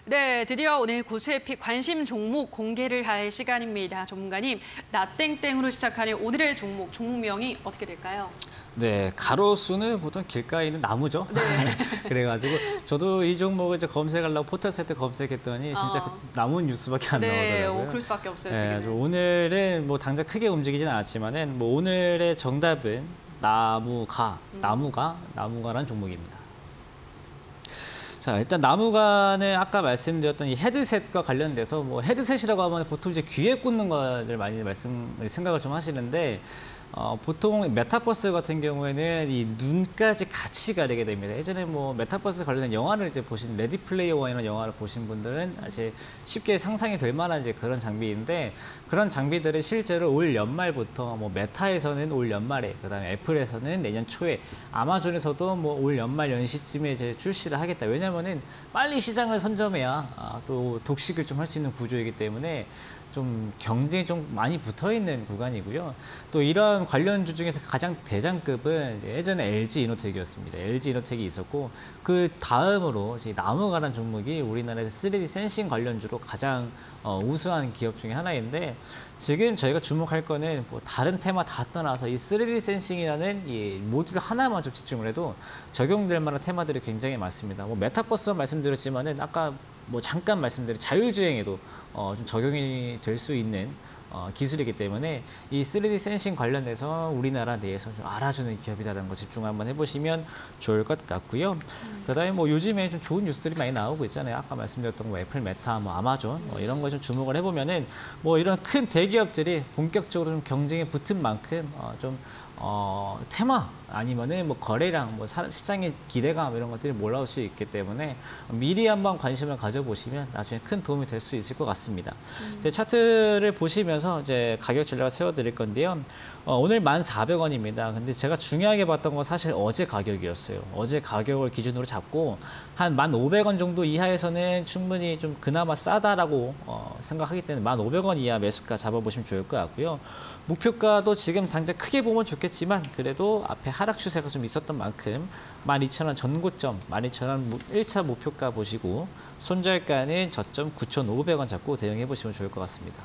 네, 드디어 오늘 고수의 픽 관심 종목 공개를 할 시간입니다. 전문가님, 나땡땡으로 시작하는 오늘의 종목명이 어떻게 될까요? 네, 가로수는 보통 길가에 있는 나무죠. 네. 그래가지고 저도 이 종목을 이제 검색하려고 포털 사이트 검색했더니 진짜 그 나무 뉴스밖에 안 나오더라고요. 그럴 수밖에 없어요, 네, 지금. 오늘은 뭐 당장 크게 움직이진 않았지만은 뭐 오늘의 정답은 나무가라는 종목입니다. 자, 일단 나무가는 아까 말씀드렸던 이 헤드셋과 관련돼서 뭐 헤드셋이라고 하면 보통 이제 귀에 꽂는 것을 많이 생각을 좀 하시는데, 보통 메타버스 같은 경우에는 이 눈까지 같이 가리게 됩니다. 예전에 뭐 메타버스 관련된 영화를 이제 보신 레디 플레이어 원이라는 영화를 보신 분들은 사실 쉽게 상상이 될 만한 이제 그런 장비인데, 그런 장비들을 실제로 올 연말부터 뭐 메타에서는 올 연말에, 그다음에 애플에서는 내년 초에, 아마존에서도 뭐 올 연말 연시쯤에 이제 출시를 하겠다. 왜냐면은 빨리 시장을 선점해야 또 독식을 좀 할 수 있는 구조이기 때문에 좀 경쟁이 좀 많이 붙어 있는 구간이고요. 또 이런 관련주 중에서 가장 대장급은 이제 예전에 LG 이노텍이었습니다. LG 이노텍이 있었고, 그 다음으로 나무가라는 종목이 우리나라에서 3D 센싱 관련주로 가장 우수한 기업 중에 하나인데, 지금 저희가 주목할 거는 뭐 다른 테마 다 떠나서 이 3D 센싱이라는 이 모듈 하나만 좀 집중을 해도 적용될 만한 테마들이 굉장히 많습니다. 뭐 메타버스만 말씀드렸지만은 아까 뭐 잠깐 말씀드린 자율주행에도 좀 적용이 될 수 있는 기술이기 때문에 이 3D 센싱 관련해서 우리나라 내에서 좀 알아주는 기업이라는 거 집중 한번 해보시면 좋을 것 같고요. 그다음에 뭐 요즘에 좀 좋은 뉴스들이 많이 나오고 있잖아요. 아까 말씀드렸던 뭐 애플, 메타, 뭐 아마존 뭐 이런 거 좀 주목을 해보면은 뭐 이런 큰 대기업들이 본격적으로 좀 경쟁에 붙은 만큼 좀 테마 아니면은 뭐 거래량, 뭐 시장의 기대감 이런 것들이 올라올 수 있기 때문에 미리 한번 관심을 가져보시면 나중에 큰 도움이 될 수 있을 것 같습니다. 제 차트를 보시면서 이제 가격 전략을 세워드릴 건데요. 오늘 1,400원입니다. 근데 제가 중요하게 봤던 건 사실 어제 가격이었어요. 어제 가격을 기준으로 잡고 한 1,500원 정도 이하에서는 충분히 좀 그나마 싸다라고 생각하기 때문에 1,500원 이하 매수가 잡아보시면 좋을 것 같고요. 목표가도 지금 당장 크게 보면 좋겠지만 그래도 앞에 하락 추세가 좀 있었던 만큼 12,000원 전고점, 12,000원 1차 목표가 보시고 손절가는 저점 9,500원 잡고 대응해 보시면 좋을 것 같습니다.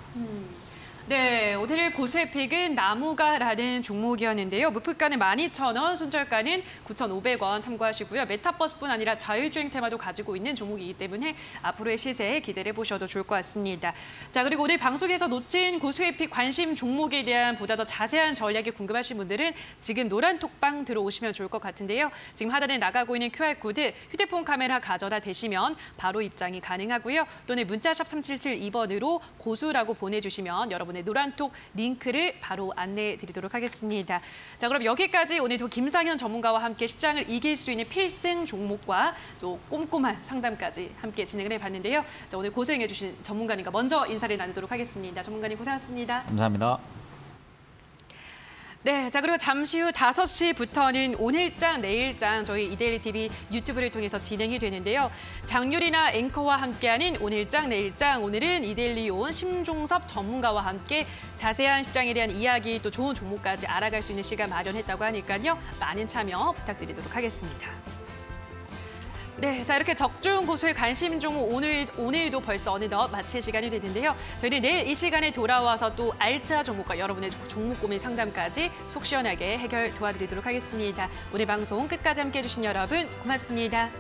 네, 오늘 고수의 픽은 나무가라는 종목이었는데요. 목표가는 12,000원, 손절가는 9,500원 참고하시고요. 메타버스뿐 아니라 자율주행 테마도 가지고 있는 종목이기 때문에 앞으로의 시세에 기대를 해보셔도 좋을 것 같습니다. 자, 그리고 오늘 방송에서 놓친 고수의 픽 관심 종목에 대한 보다 더 자세한 전략이 궁금하신 분들은 지금 노란 톡방 들어오시면 좋을 것 같은데요. 지금 하단에 나가고 있는 QR코드 휴대폰 카메라 가져다 대시면 바로 입장이 가능하고요. 또는 문자샵 3772번으로 고수라고 보내주시면 여러분의 노란톡 링크를 바로 안내해 드리도록 하겠습니다. 자, 그럼 여기까지 오늘도 김상현 전문가와 함께 시장을 이길 수 있는 필승 종목과 또 꼼꼼한 상담까지 함께 진행을 해봤는데요. 자, 오늘 고생해 주신 전문가님과 먼저 인사를 나누도록 하겠습니다. 전문가님 고생하셨습니다. 감사합니다. 네, 자 그리고 잠시 후 5시부터는 오늘장, 내일장 저희 이데일리 TV 유튜브를 통해서 진행이 되는데요. 장유리나 앵커와 함께하는 오늘장, 내일장, 오늘은 이데일리 온 심종섭 전문가와 함께 자세한 시장에 대한 이야기 또 좋은 종목까지 알아갈 수 있는 시간 마련했다고 하니까요. 많은 참여 부탁드리도록 하겠습니다. 네, 자 이렇게 적중 고수의 관심 종목 오늘도 벌써 어느덧 마칠 시간이 됐는데요. 저희는 내일 이 시간에 돌아와서 또 알짜 종목과 여러분의 종목 고민 상담까지 속 시원하게 해결 도와드리도록 하겠습니다. 오늘 방송 끝까지 함께해 주신 여러분 고맙습니다.